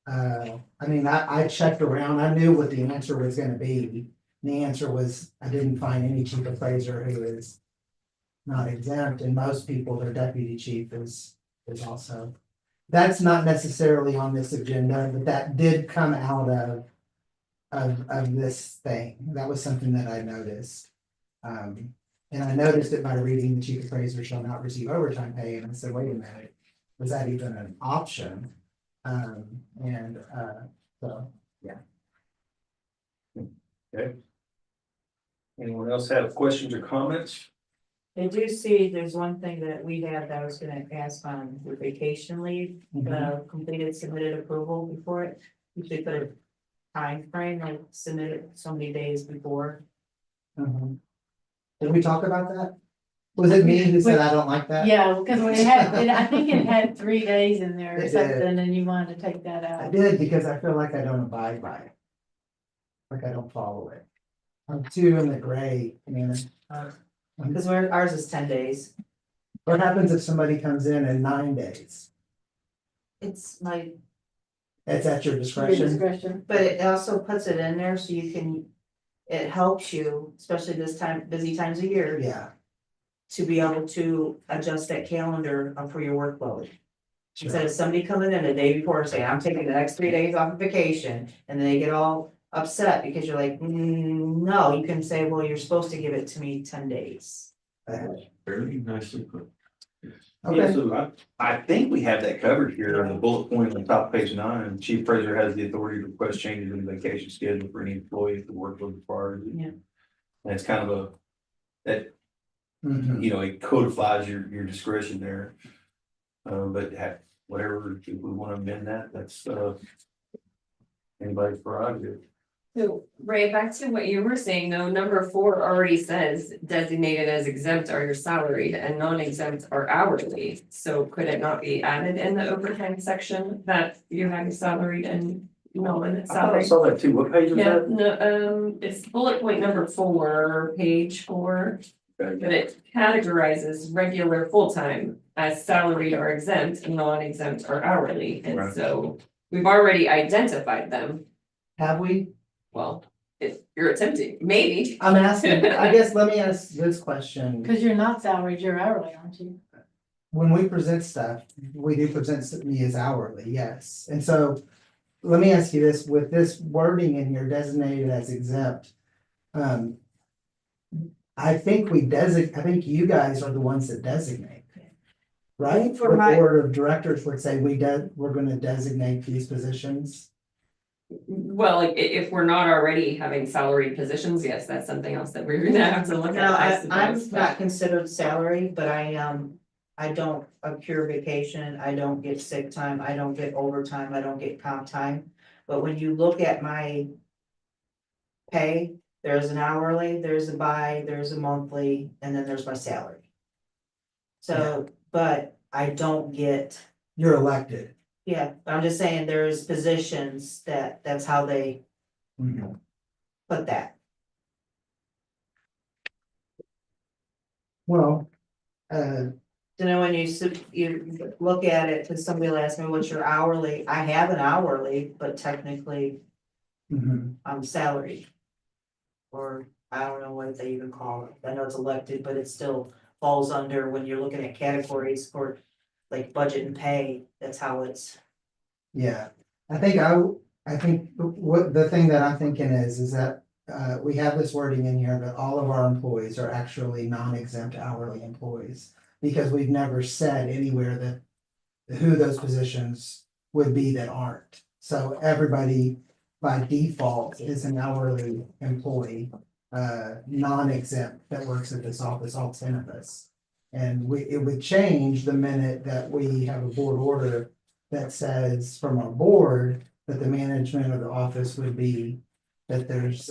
I mean, I checked around, I knew what the answer was gonna be. The answer was, I didn't find any chief appraiser who is not exempt, and most people, their deputy chief is also. That's not necessarily on this agenda, but that did come out of this thing. That was something that I noticed. And I noticed it by reading the chief appraiser shall not receive overtime pay, and I said, wait a minute, was that even an option? So, yeah. Okay. Anyone else have questions or comments? I do see there's one thing that we had that I was gonna ask on the vacation leave, the completed submitted approval before it. You should put a time frame, like submit it so many days before. Did we talk about that? Was it me who said I don't like that? Yeah, because I think it had 3 days in there It or did. something, and you wanted to take that I out. did because I feel like I don't abide by it. Like I don't follow it. I'm too in the gray, man. Because ours is 10 days. What happens if somebody comes in 9 days? It's like, It's at your Your discretion. discretion. but it also puts it in there so you can, it helps you, especially this time, busy times of year, Yeah. to be able to adjust that calendar for your workload. Sure. Instead of somebody coming in the day before and saying, I'm taking the next 3 days off of vacation, and then they get all upset because you're like, no, you can say, well, you're supposed to give it to me 10 days. Very nicely put. Yeah, Okay, so I think we have that covered here on the bullet point on the top of page 9. Chief appraiser has the authority to request changes in the vacation schedule for any employee if the workload requires it. Yeah. And it's kind of that, Mhm. it codifies your discretion there. But whatever, if we want to amend that, that's anybody's prerogative. So Ray, back to what you were saying, though, number 4 already says designated as exempt are your salaried and non-exempt are hourly. So could it not be added in the overtime section that you have salaried and I thought I non-salaried? saw that too. What page was Yeah, that? no, it's bullet point number 4, page 4, Okay. but it categorizes regular full-time as salaried or exempt, and non-exempt or hourly, and Right. so we've already identified them. Have we? Well, if you're attempting, maybe. I'm asking, I guess, let me ask this question. Because you're not salaried, you're hourly, aren't you? When we present stuff, we do present me as hourly, yes. And so let me ask you this, with this wording in here designated as exempt. I think I think you guys are the ones that designate. Right? For The my- board of directors would say we're gonna designate these positions. Well, like, if we're not already having salaried positions, yes, that's something else that we're gonna have to look No, at. I'm suppose, not considered salary, but I don't accrue vacation, I don't get sick time, I don't get overtime, I don't get comp time. But when you look at my pay, there's an hourly, there's a there's a monthly, and then there's my salary. So, but I don't get, You're elected. yeah, I'm just saying there's positions that's how they put that. Well, You know, when you look at it, cause somebody will ask me, what's your hourly? I have an hourly, but technically mhm. I'm salaried. Or I don't know what they even call it. I know it's elected, but it still falls under when you're looking at categories for like budget and pay, that's how it's. Yeah, I think what the thing that I'm thinking is that we have this wording in here that all of our employees are actually non-exempt hourly employees. Because we've never said anywhere that who those positions would be that aren't. So everybody by default is an hourly employee, non-exempt that works at this office, all 10 of us. And it would change the minute that we have a board order that says from our board that the management of the office would be that there's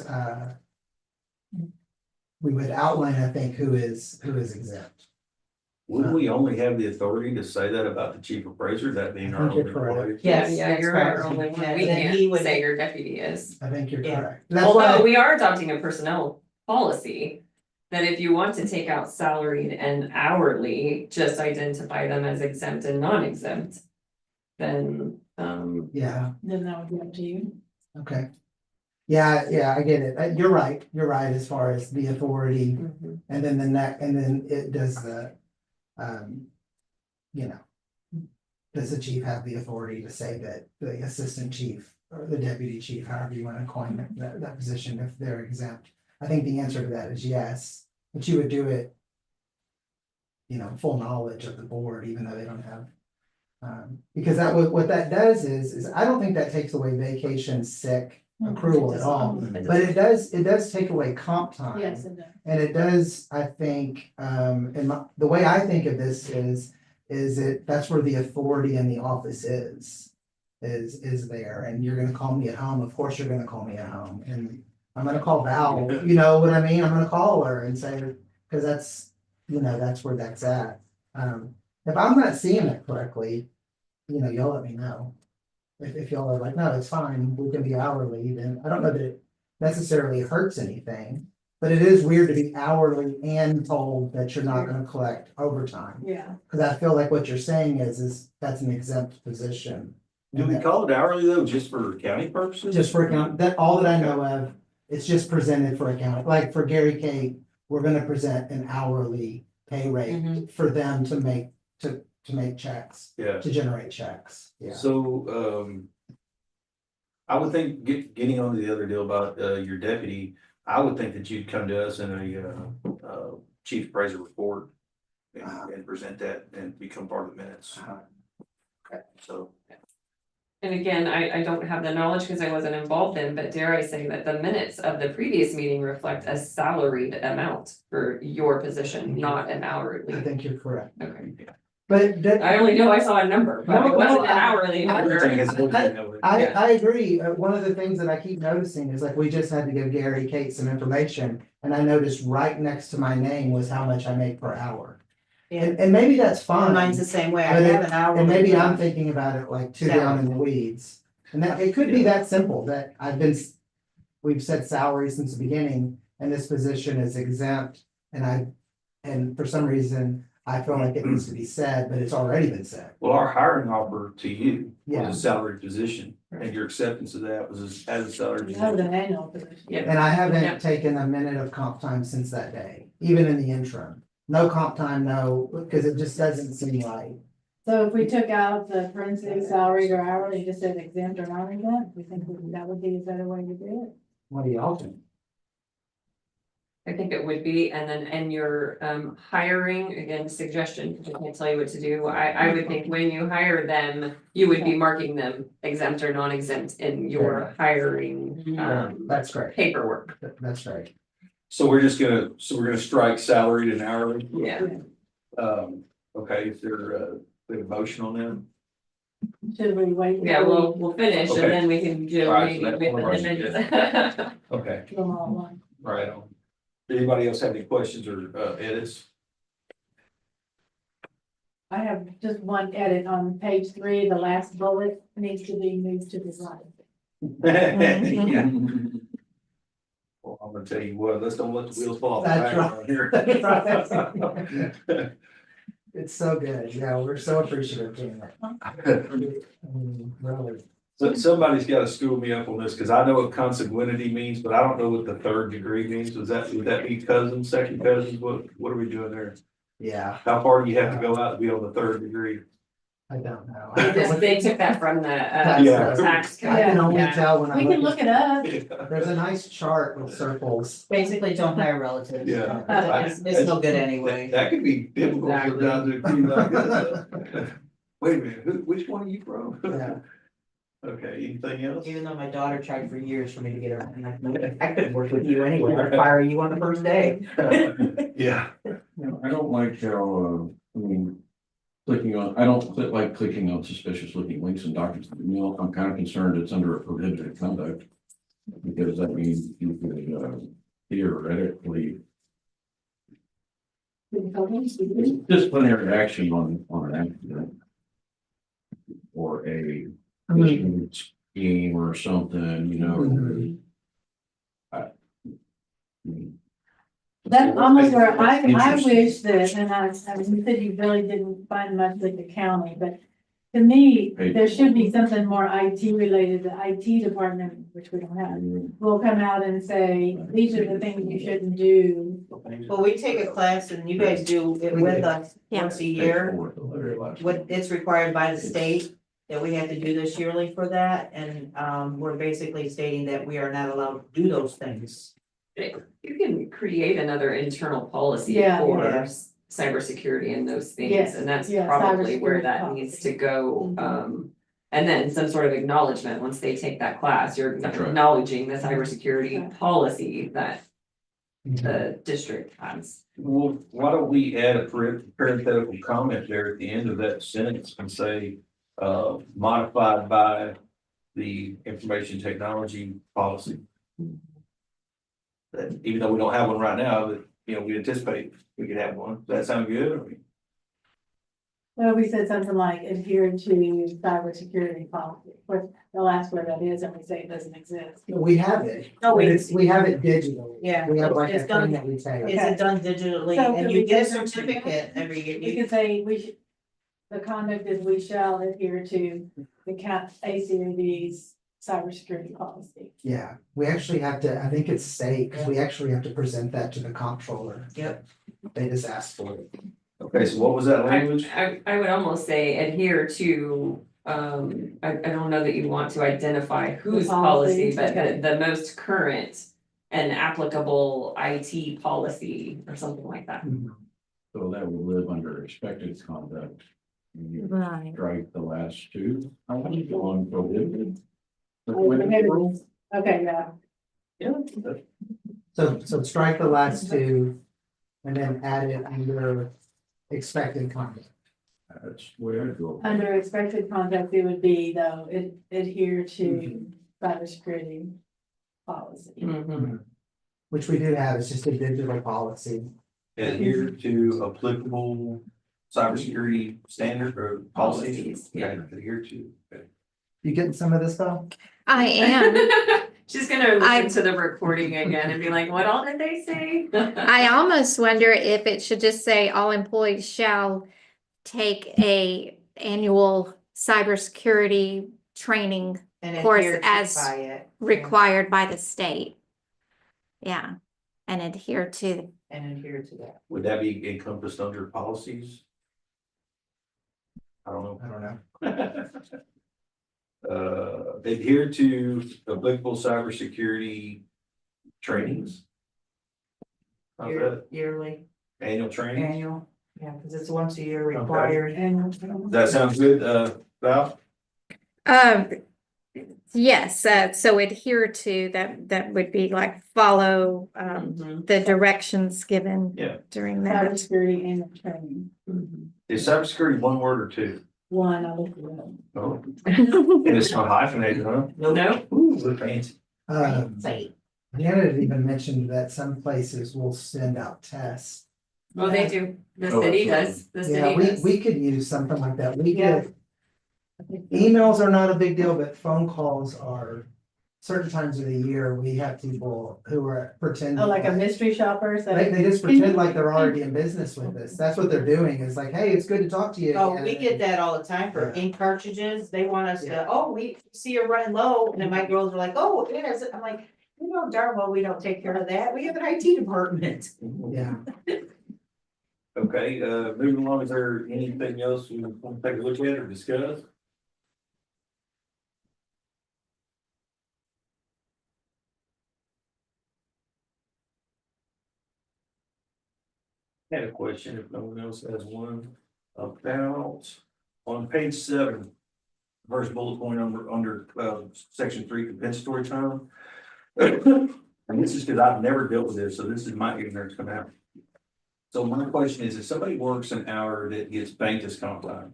we would outline, I think, who is exempt. Wouldn't we only have the authority to say that about the chief appraiser, that being our I think own you're correct. employee? Yeah, Yes, yeah, that's you're correct. our only one. Yeah, We then he can't would- say your deputy is. I think you're Yeah. correct. That's why Although we are adopting a personnel policy, that if you want to take out salaried and hourly, just identify them as exempt and non-exempt. Then, yeah, Then that would be up to you. okay. Yeah, I get it. You're right as far as the authority. And then and then it does you know. Does the chief have the authority to say that the assistant chief or the deputy chief, however you want to coin that position, if they're exempt? I think the answer to that is yes, but you would do it. Full knowledge of the board, even though they don't have. Because what that does is I don't think that takes away vacation, sick, accrual at all. But it does take away comp time. Yes, it does. And it does, I think, the way I think of this that's where the authority in the office is there, and you're gonna call me at home, of course you're gonna call me at home, and I'm gonna call Val, you know what I mean, I'm gonna call her and say, cause that's where that's at. If I'm not seeing it correctly, y'all let me know. If y'all are like, no, it's fine, we can be hourly, then I don't know that it necessarily hurts anything. But it is weird to be hourly and told that you're not gonna collect overtime. Yeah. Cause I feel like what you're saying is that's an exempt position. Do we call it hourly though, just for county purposes? Just for account, all that I know of, it's just presented for account, like for Gary Kate, we're gonna present an hourly pay rate for them to make checks, Yeah, to generate checks, yeah. so, I would think getting on to the other deal about, your deputy, I would think that you'd come to us in a chief appraiser report and present that and become part of the minutes. Okay. So, and again, I don't have the knowledge because I wasn't involved in, but dare I say that the minutes of the previous meeting reflect a salaried amount for your position, not an hourly. I think you're correct. Okay. But that, I only know I saw a number, but No, it wasn't no, an hourly Everything number. is looking that way. I agree. One of the things that I keep noticing is like, we just had to give Gary Kate some information. And I noticed right next to my name was how much I make per hour. Yeah. And maybe that's fine. Mine's the same way, I But it- have an hour. And maybe I'm thinking about it like too down in the weeds. And that, it could be that simple, that we've said salary since the beginning, and this position is exempt. And for some reason, I feel like it needs to be said, but it's already been said. Well, our hiring offer to you Yeah. was a salary position, and your acceptance of that was as a salary. That was position. an annual position. Yep. And I Yeah. haven't taken a minute of comp time since that day, even in the interim. No comp time, no, because it just doesn't seem right. So if we took out the parentheses salary or hourly, and just said exempt or non-exempt, we think that would be a better way to do it. What do y'all think? I think it would be, and then, and your hiring, again, suggestion, because I can't tell you what to do. I would think when you hire them, you would be marking them exempt or non-exempt in your hiring That's great. paperwork. That's right. So we're gonna strike salaried and hourly. Yeah. Okay, if they're, we have a motion on them. Should we wait? Yeah, we'll finish and Okay. then we can do All right, maybe so that's with one the motion, amendments. Okay, Them all at once. right on. Anybody else have any questions or edits? I have just one edit on page 3, the last bullet needs to be moved to the right. Yeah. Well, I'm gonna tell you what, let's don't let the wheels fall off. the That's wagon around here. It's so good. Yeah, we're so appreciative of that. Really. So somebody's gotta school me up on this, cause I know what consanguinity means, but I don't know what the third degree means. Would that be cousins, second cousins? What are we doing there? Yeah, How far do you have to go out to be on the third degree? I don't know. They took that from the Yeah. tax code. I can only Yeah. tell when I We can look it up. There's a nice chart with circles. Basically, don't hire relatives. Yeah. It's no good anyway. That could be difficult Exactly. sometimes to be like this. Wait a minute, which one are you from? Yeah. Okay, anything else? Even though my daughter tried for years for me to get her, and I couldn't work with you anyway, I'd fire you on the first day. Yeah, I don't like how, I don't like clicking on suspicious looking links and documents. I'm kind of concerned it's under a prohibited conduct. Because that means you could, theoretically, disciplinary action on an accident. Or a scheme or something, Mhm. That's almost where I Interesting. wish that, and I mean, you said you really didn't find much with the county, but to me, there should be something more IT related, the IT department, which we don't have, will come out and say, these are the things you shouldn't do. Well, we take a class and you guys do it with us Yeah. once a year. What it's required by the state that we have to do this yearly for that, and we're basically stating that we are not allowed to do those things. You can create another internal policy Yeah. for Yeah. cybersecurity and those things, Yes, and that's yeah, probably where cybersecurity that policy. needs to go. Mhm. And then some sort of acknowledgement, once they take that class, you're That's right. acknowledging the cybersecurity Right. policy that the district has. well, why don't we add a parenthetical comment there at the end of that sentence and say, modified by the information technology policy. That even though we don't have one right now, that, we anticipate we could have one. Does that sound good? I mean, So we said something like adhere to cybersecurity policy, what the last word that is, and we say it doesn't exist. We have it. No, We have it digitally. Yeah, We have like a it's done. thing that we take. Is it done digitally, So and could you we get a get- certificate every We year. could say the conduct is we shall adhere to the ACAD's cybersecurity policy. Yeah, we actually have to, I think it's state, because we actually have to present that to the comptroller. Yep. They just asked for it. okay, so what was that language? I would almost say adhere to, I don't know that you want to identify whose policy, policy, but okay. the most current and applicable IT policy or something like that. So that will live under expected conduct. You Right. strike the last two, I want to go on prohibited. Okay, yeah. Yeah. So strike the last two and then add it under expected conduct. That's the way I go. Under expected conduct, it would be though, adhere to cybersecurity policy. Mhm. Which we do have, it's just a digital policy. Adhere to applicable cybersecurity standard or policies. Policies, yeah. Adhere to. Okay. You getting some of this stuff? I am. She's gonna listen to the recording again and be like, what all did they say? I almost wonder if it should just say all employees shall take a annual cybersecurity training And course adhere to as by it. required by the state. Yeah, and adhere to, And adhere to that. Would that be encompassed under policies? I don't know. I don't know. Adhere to applicable cybersecurity trainings. How's that? Yearly, Annual training? annual, yeah, because it's once a year required. And That sounds good, Val? um, yes, so adhere to that would be like follow, Mhm. the directions given Yeah. during that. cybersecurity and training. Mhm. Is cybersecurity one word or two? One, I looked it up. Oh, and it's not hyphenated, huh? No, Ooh, look fancy. Deanna had even mentioned that some places will send out tests. well, they do, the Oh, city absolutely. does, the Yeah, city we, does. we could use something like that. We Yeah. could, emails are not a big deal, but phone calls are. Certain times of the year, we have people who are pretending. Oh, like a mystery shopper, so. They just pretend like they're already in business with us. That's what they're doing. It's like, hey, it's good to talk to you. Oh, again. we get that all the time for ink cartridges, they want us to, oh, we see you're running low, and then my girls are like, oh, it is, I'm like, you know darn well we don't take care of that, we have an IT department. Yeah, Okay, moving along, is there anything else you want to take a look at or discuss? I had a question, if no one else has one, about on page 7. First bullet point under section 3 compensatory time. And this is because I've never dealt with this, so this is my ignorance coming out. So my question is, if somebody works an hour that gets banked as comp time,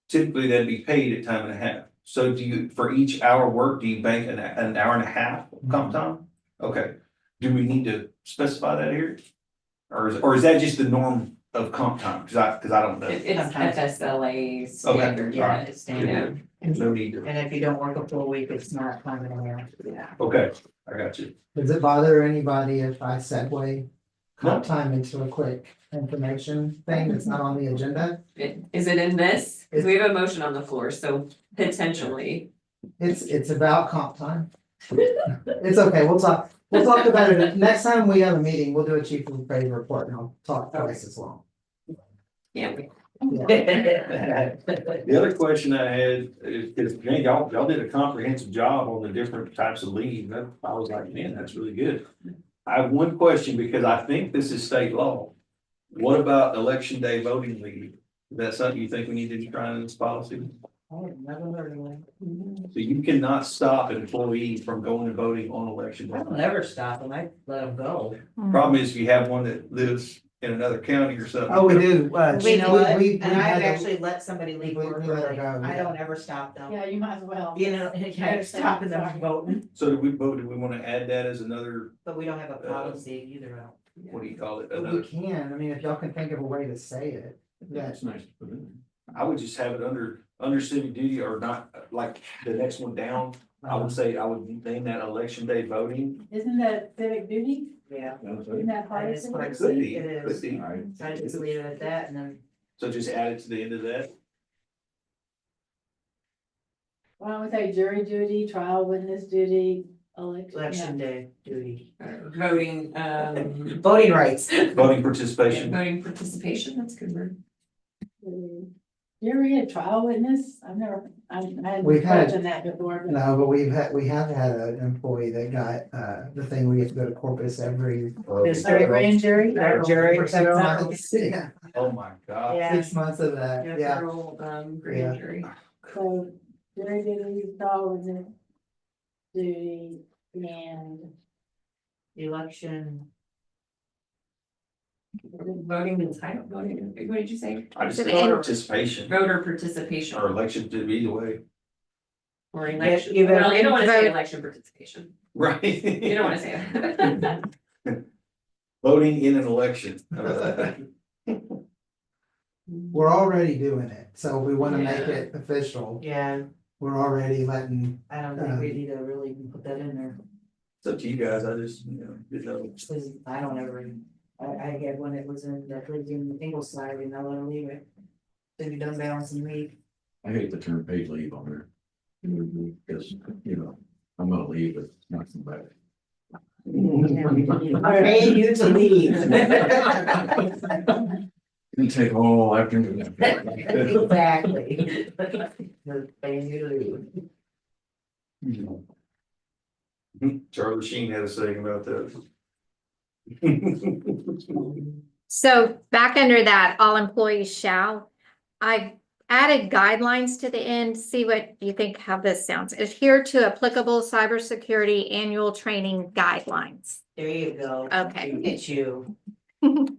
typically that'd be paid at time and a half. So do you, for each hour work, do you bank an hour and a half of comp time? Okay, do we need to specify that here? Or is that just the norm of comp time? Cause I don't know. It's Sometimes. FSLA standard, Okay, yeah, alright. it's standard. No need to, And if you don't work a full week, it's not time and a half. Yeah. okay, I got you. does it bother anybody if I segue comp time into a quick information thing that's not on the agenda? Is it in this? Cause we have a motion on the floor, so potentially. It's about comp time. It's okay, we'll talk about it. Next time we have a meeting, we'll do a chief of pay report and I'll talk twice as long. Yeah. The other question I had is, man, y'all did a comprehensive job on the different types of leave. I was like, man, that's really good. I have one question because I think this is state law. What about election day voting leave? Is that something you think we need to try in this policy? I have never heard of one. So you cannot stop an employee from going and voting on election I don't day. ever stop them, I let them go. Problem is, if you have one that lives in another county or something. Oh, we do. You know what, we and I've had a- actually let somebody leave we work let her early, go, I yeah. don't ever stop them. Yeah, you might as well. You know, I'm stopping them from voting, So do we vote, do we want to add that as another, but we don't have a policy either. what do you call it? We Another, can, I mean, if y'all can think of a way to say it. That's nice to put in. I would just have it under civic duty or not, like the next one down. I would say, I would name that election day voting. Isn't that civic duty? Yeah. Isn't that part That of is it? part of Could be, it could is. be. Alright. So I just leave it at that and then. So just add it to the end of that. Why don't we say jury duty, trial witness duty, Election day duty. Voting, Voting rights. Voting participation. voting participation, that's a good word. You ever had trial witness? I've never, I hadn't We've had- questioned that before, but No, but we have had an employee that got, the thing we have to go to Corpus every. This a grand jury? Jury. For 6 months. Yeah, Oh, my God. Yeah. 6 months of that, yeah. Federal, Yeah. grand jury. So jury duty, trial witness duty, and Election. Voting entitlement, voting, what did you say? I just Is it thought in- participation Voter participation or election to be either way. or election, you better- well, you don't wanna say Vote. election participation, Right. you don't wanna say that. Voting in an election. How about that? We're already doing it, so we wanna make Yeah. it official, Yeah, we're already letting, I don't think we need to really put that in there, It's up to you guys. I just, didn't know. because I don't ever, I get when it was in, that lived in Ingleside, and I let them leave it. Then you done balance and leave. I hate the term paid leave on there, Mm-hmm. because, I'm gonna leave, but it's not come back. I pay you to leave. It'll take all afternoon. Exactly. They're paying you to leave. Charlie Sheen had a saying about that. So back under that, all employees shall, I added guidelines to the end, see what you think, how this sounds. Adhere to applicable cybersecurity annual training guidelines. There you go. Okay. Get you. Nailed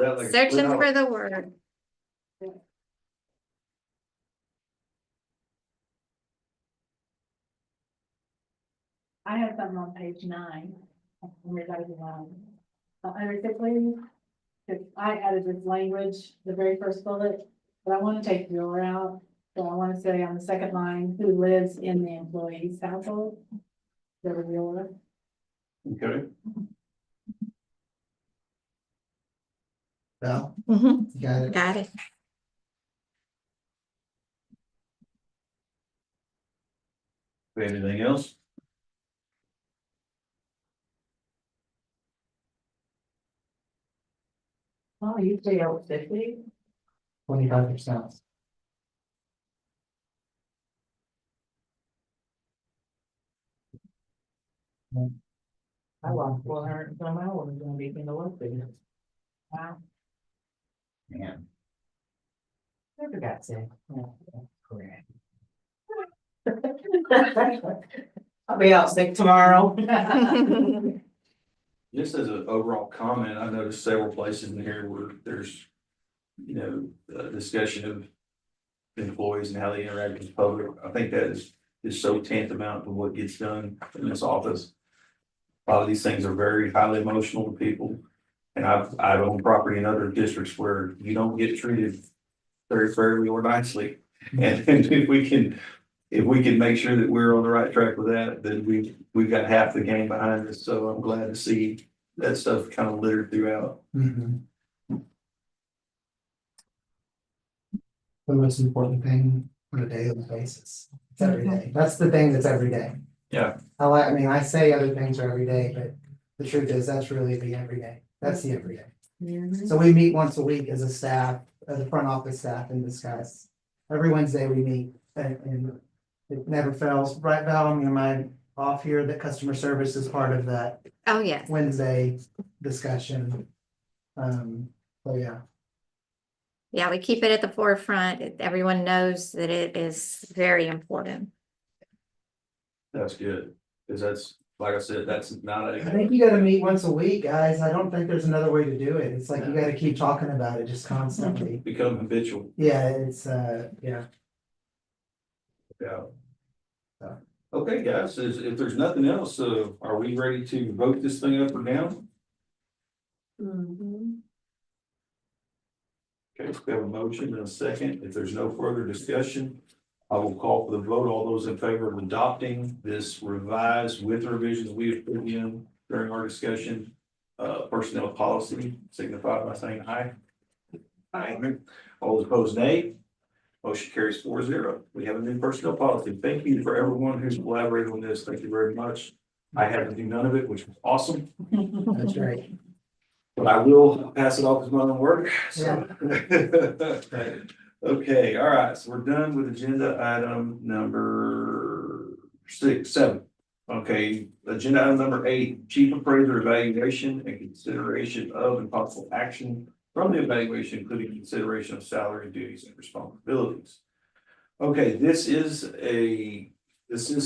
that like a Section split for off. the word. I have something on page 9. Basically, I added this language, the very first bullet, but I want to take your out. So I want to say on the second line, who lives in the employee's household. The reviewer. Okay, well, Mhm, you got it. got it. anything else? Oh, you pay out 50? 25%. I lost 400 some hours gonna be in the work day. Wow. Man. I forgot to. Correct. I'll be out sick tomorrow. Just as an overall comment, I noticed several places in here where there's, a discussion of employees and how they interact with the public. I think that is so tantamount to what gets done in this office. A lot of these things are very highly emotional to people. And I've owned property in other districts where you don't get treated very fairly or nicely. And if we can make sure that we're on the right track with that, then we've got half the game behind us. So I'm glad to see that stuff kind of littered throughout. Mhm. The most important thing on a daily basis, it's every day, that's the thing that's every day. Yeah. I mean, I say other things are every day, but the truth is, that's really the everyday, that's the everyday. So we meet once a week as a staff, as a front office staff and discuss. Every Wednesday we meet and it never fails, right Val, am I off here that customer service is part of that Oh, yes. Wednesday discussion? So yeah. Yeah, we keep it at the forefront. Everyone knows that it is very important. That's good. Cause that's, like I said, that's not I a, think you gotta meet once a week, guys. I don't think there's another way to do it. It's like you gotta keep talking about it just constantly. become habitual. Yeah, it's, yeah. Yeah. Yeah. Okay, guys, if there's nothing else, are we ready to vote this thing up or down? Okay, we have a motion and a second. If there's no further discussion, I will call for the vote. All those in favor of adopting this revised with revisions we have put in during our discussion, personnel policy, signify by saying aye. Aye. All those opposed, nay. Motion carries 4-0. We have a new personnel policy. Thank you for everyone who's collaborated on this. Thank you very much. I had to do none of it, which was awesome. That's right. But I will pass it off as my own work, so. Okay, all right, so we're done with agenda item number 7. Okay, agenda item number 8, chief appraiser evaluation and consideration of and possible action from the evaluation, including consideration of salary, duties, and responsibilities. Okay, this is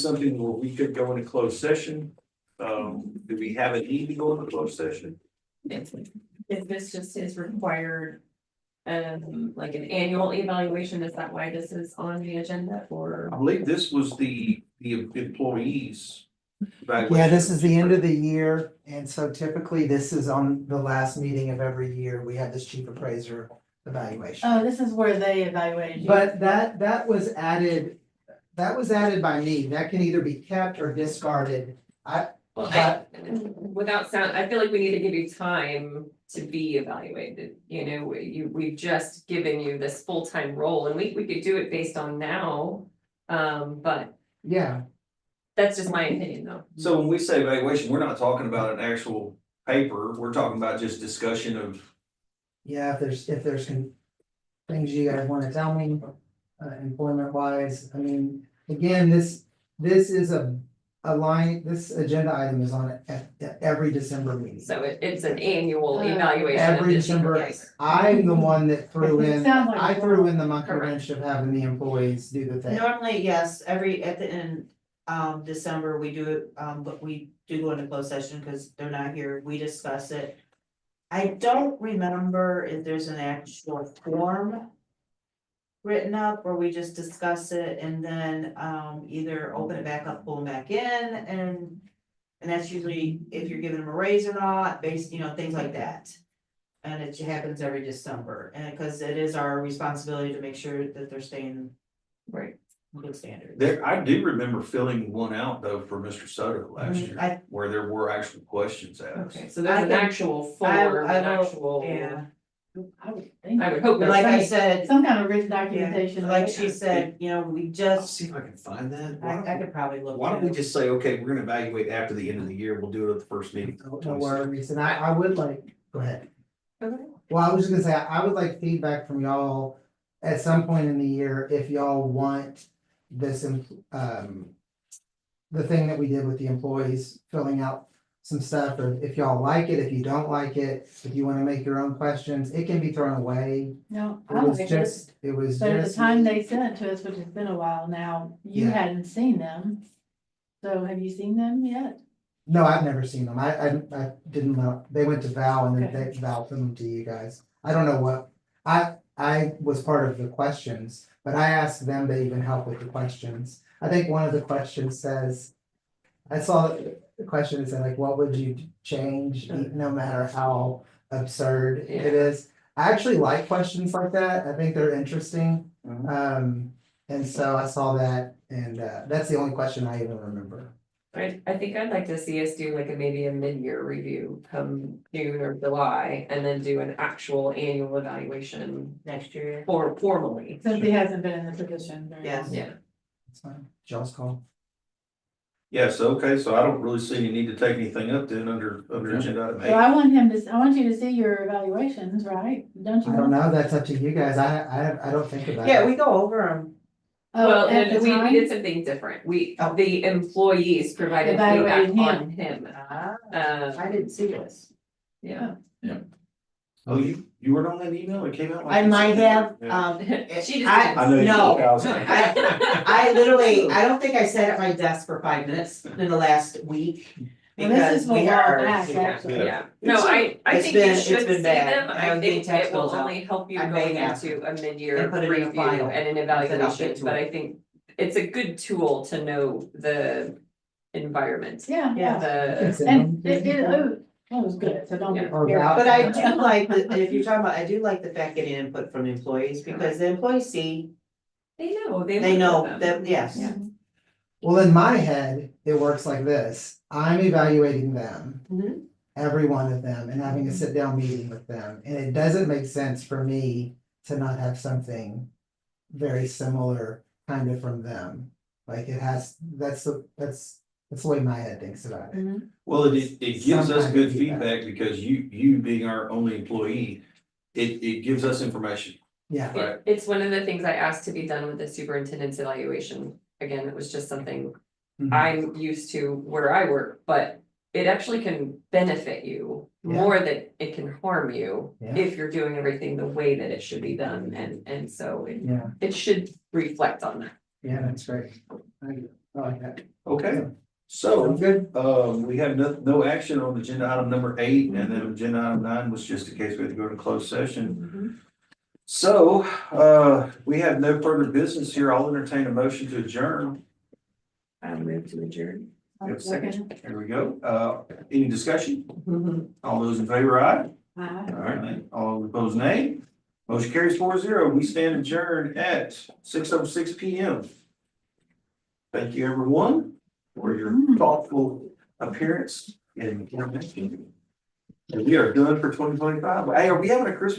something where we could go into closed session. Do we have a need to go into closed session? Is this just his required? Like an annual evaluation, is that why this is on the agenda or? I believe this was the employees. Yeah, this is the end of the year, and so typically this is on the last meeting of every year, we have this chief appraiser evaluation. Oh, this is where they evaluated you. But that was added by me, that can either be kept or discarded. Without sound, I feel like we need to give you time to be evaluated, we've just given you this full-time role and we could do it based on now. But Yeah, that's just my opinion though. So when we say evaluation, we're not talking about an actual paper, we're talking about just discussion of. yeah, if there's things you guys wanna tell me, employment wise, I mean, again, this is a line, this agenda item is on at every December meeting. So it's an annual Oh. evaluation. of Every the December, supervisor. I'm the one that threw It in, sounds like I a threw in the monkey Correct. wrench of having the employees do the thing. Normally, yes, at the end, December, we do it, but we do go into closed session because they're not here, we discuss it. I don't remember if there's an actual form written up, or we just discuss it and then, either open it back up, pull them back in, and that's usually if you're giving them a raise or not, based, things like that. And it happens every December, and because it is our responsibility to make sure that they're staying Right. in good standards. There, I do remember filling one out though for Mr. Soto last year, I- where there were actual questions asked. Okay, so there's I an can- actual form, I an will- actual. Yeah, I would think. I would hope but there's like I some- said, Some kind of written yeah, documentation. like she said, we I'll just, see if I can find that. I could probably look. Why don't we too. just say, okay, we're gonna evaluate after the end of the year, we'll do it at the first meeting. No worries, and I would like, go ahead. Okay. Well, I was just gonna say, I would like feedback from y'all at some point in the year, if y'all want this, the thing that we did with the employees, filling out some stuff, or if y'all like it, if you don't like it, if you wanna make your own questions, it can be thrown away. No, It I was like it. just, it was But at the just. time they sent it to us, which has been a while now, you Yeah. hadn't seen them. So have you seen them yet? No, I've never seen them. I didn't know. They went to Val and then Val sent them to you guys. I don't know what, I was part of the questions, but I asked them to even help with the questions. I think one of the questions says, I saw the question that said like, what would you change, no matter how absurd it is? I actually like questions like that. I think they're interesting. And so I saw that and that's the only question I even remember. I think I'd like to see us do like maybe a mid-year review come June or July and then do an actual annual evaluation Next year. formally. Since he hasn't been in the position very Yes. long. Yeah. It's fine. Y'all's call. Yes, okay, so I don't really see any need to take anything up then under agenda item So eight. I want I want you to see your evaluations, right? Don't you? I don't know. That's up to you guys. I don't think about it. Yeah, we go over them. Well, At and the we time? did something different. Oh. The employees provided feedback Evaluated on him. I didn't see this. Yeah. Oh, you weren't on that email? It came out like. I might have, Yeah. She just. I know you no, did. I was like- I literally, I don't think I sat at my desk for 5 minutes in the last week. Well, this Because is a we while are. back, yeah. actually. Yeah, no, I It's think been- you it's should been see bad. them, I I was think getting text it will bills out. only help you I may going have into a and mid-year put it in a review file. and an said I'll evaluation, get to but it. I think it's a good tool to know the environment. Yeah, Yeah. yeah. The, And it was good, so don't be Yeah. scared. But I do like, if you're talking about, I do like the fact getting input from the employees, because the employees see, they they know them. that, yes. Yeah. Well, in my head, it works like this. I'm evaluating them, Mhm. every one of them, and having a sit down meeting with them. And it doesn't make sense for me to not have something very similar kind of from them. Like it has, that's the way my head thinks about it. Well, it gives Some us kind good of feedback. feedback because you being our only employee, it gives us information. Yeah, Right. It's one of the things I asked to be done with the superintendent's evaluation. Again, it was just something Mhm. I'm used to where I work, but it actually can benefit you Yeah. more than it can harm you Yeah. if you're doing everything the way that it should be done, and so yeah, it should reflect on that. yeah, that's great. I like that. Okay, So, Good. we have no action on agenda item number 8, and then agenda item 9 was just in case we had to go to closed session. So, we have no further business here. I'll entertain a motion to adjourn. I'll move to adjourn. We have a second. There we go. Any discussion? All those in favor, aye? All right, all opposed, nay. Motion carries 4-0. We stand adjourned at 6:06 PM. Thank you, everyone, for your thoughtful appearance and intervention. And we are done for 2025. Hey, are we having a Christmas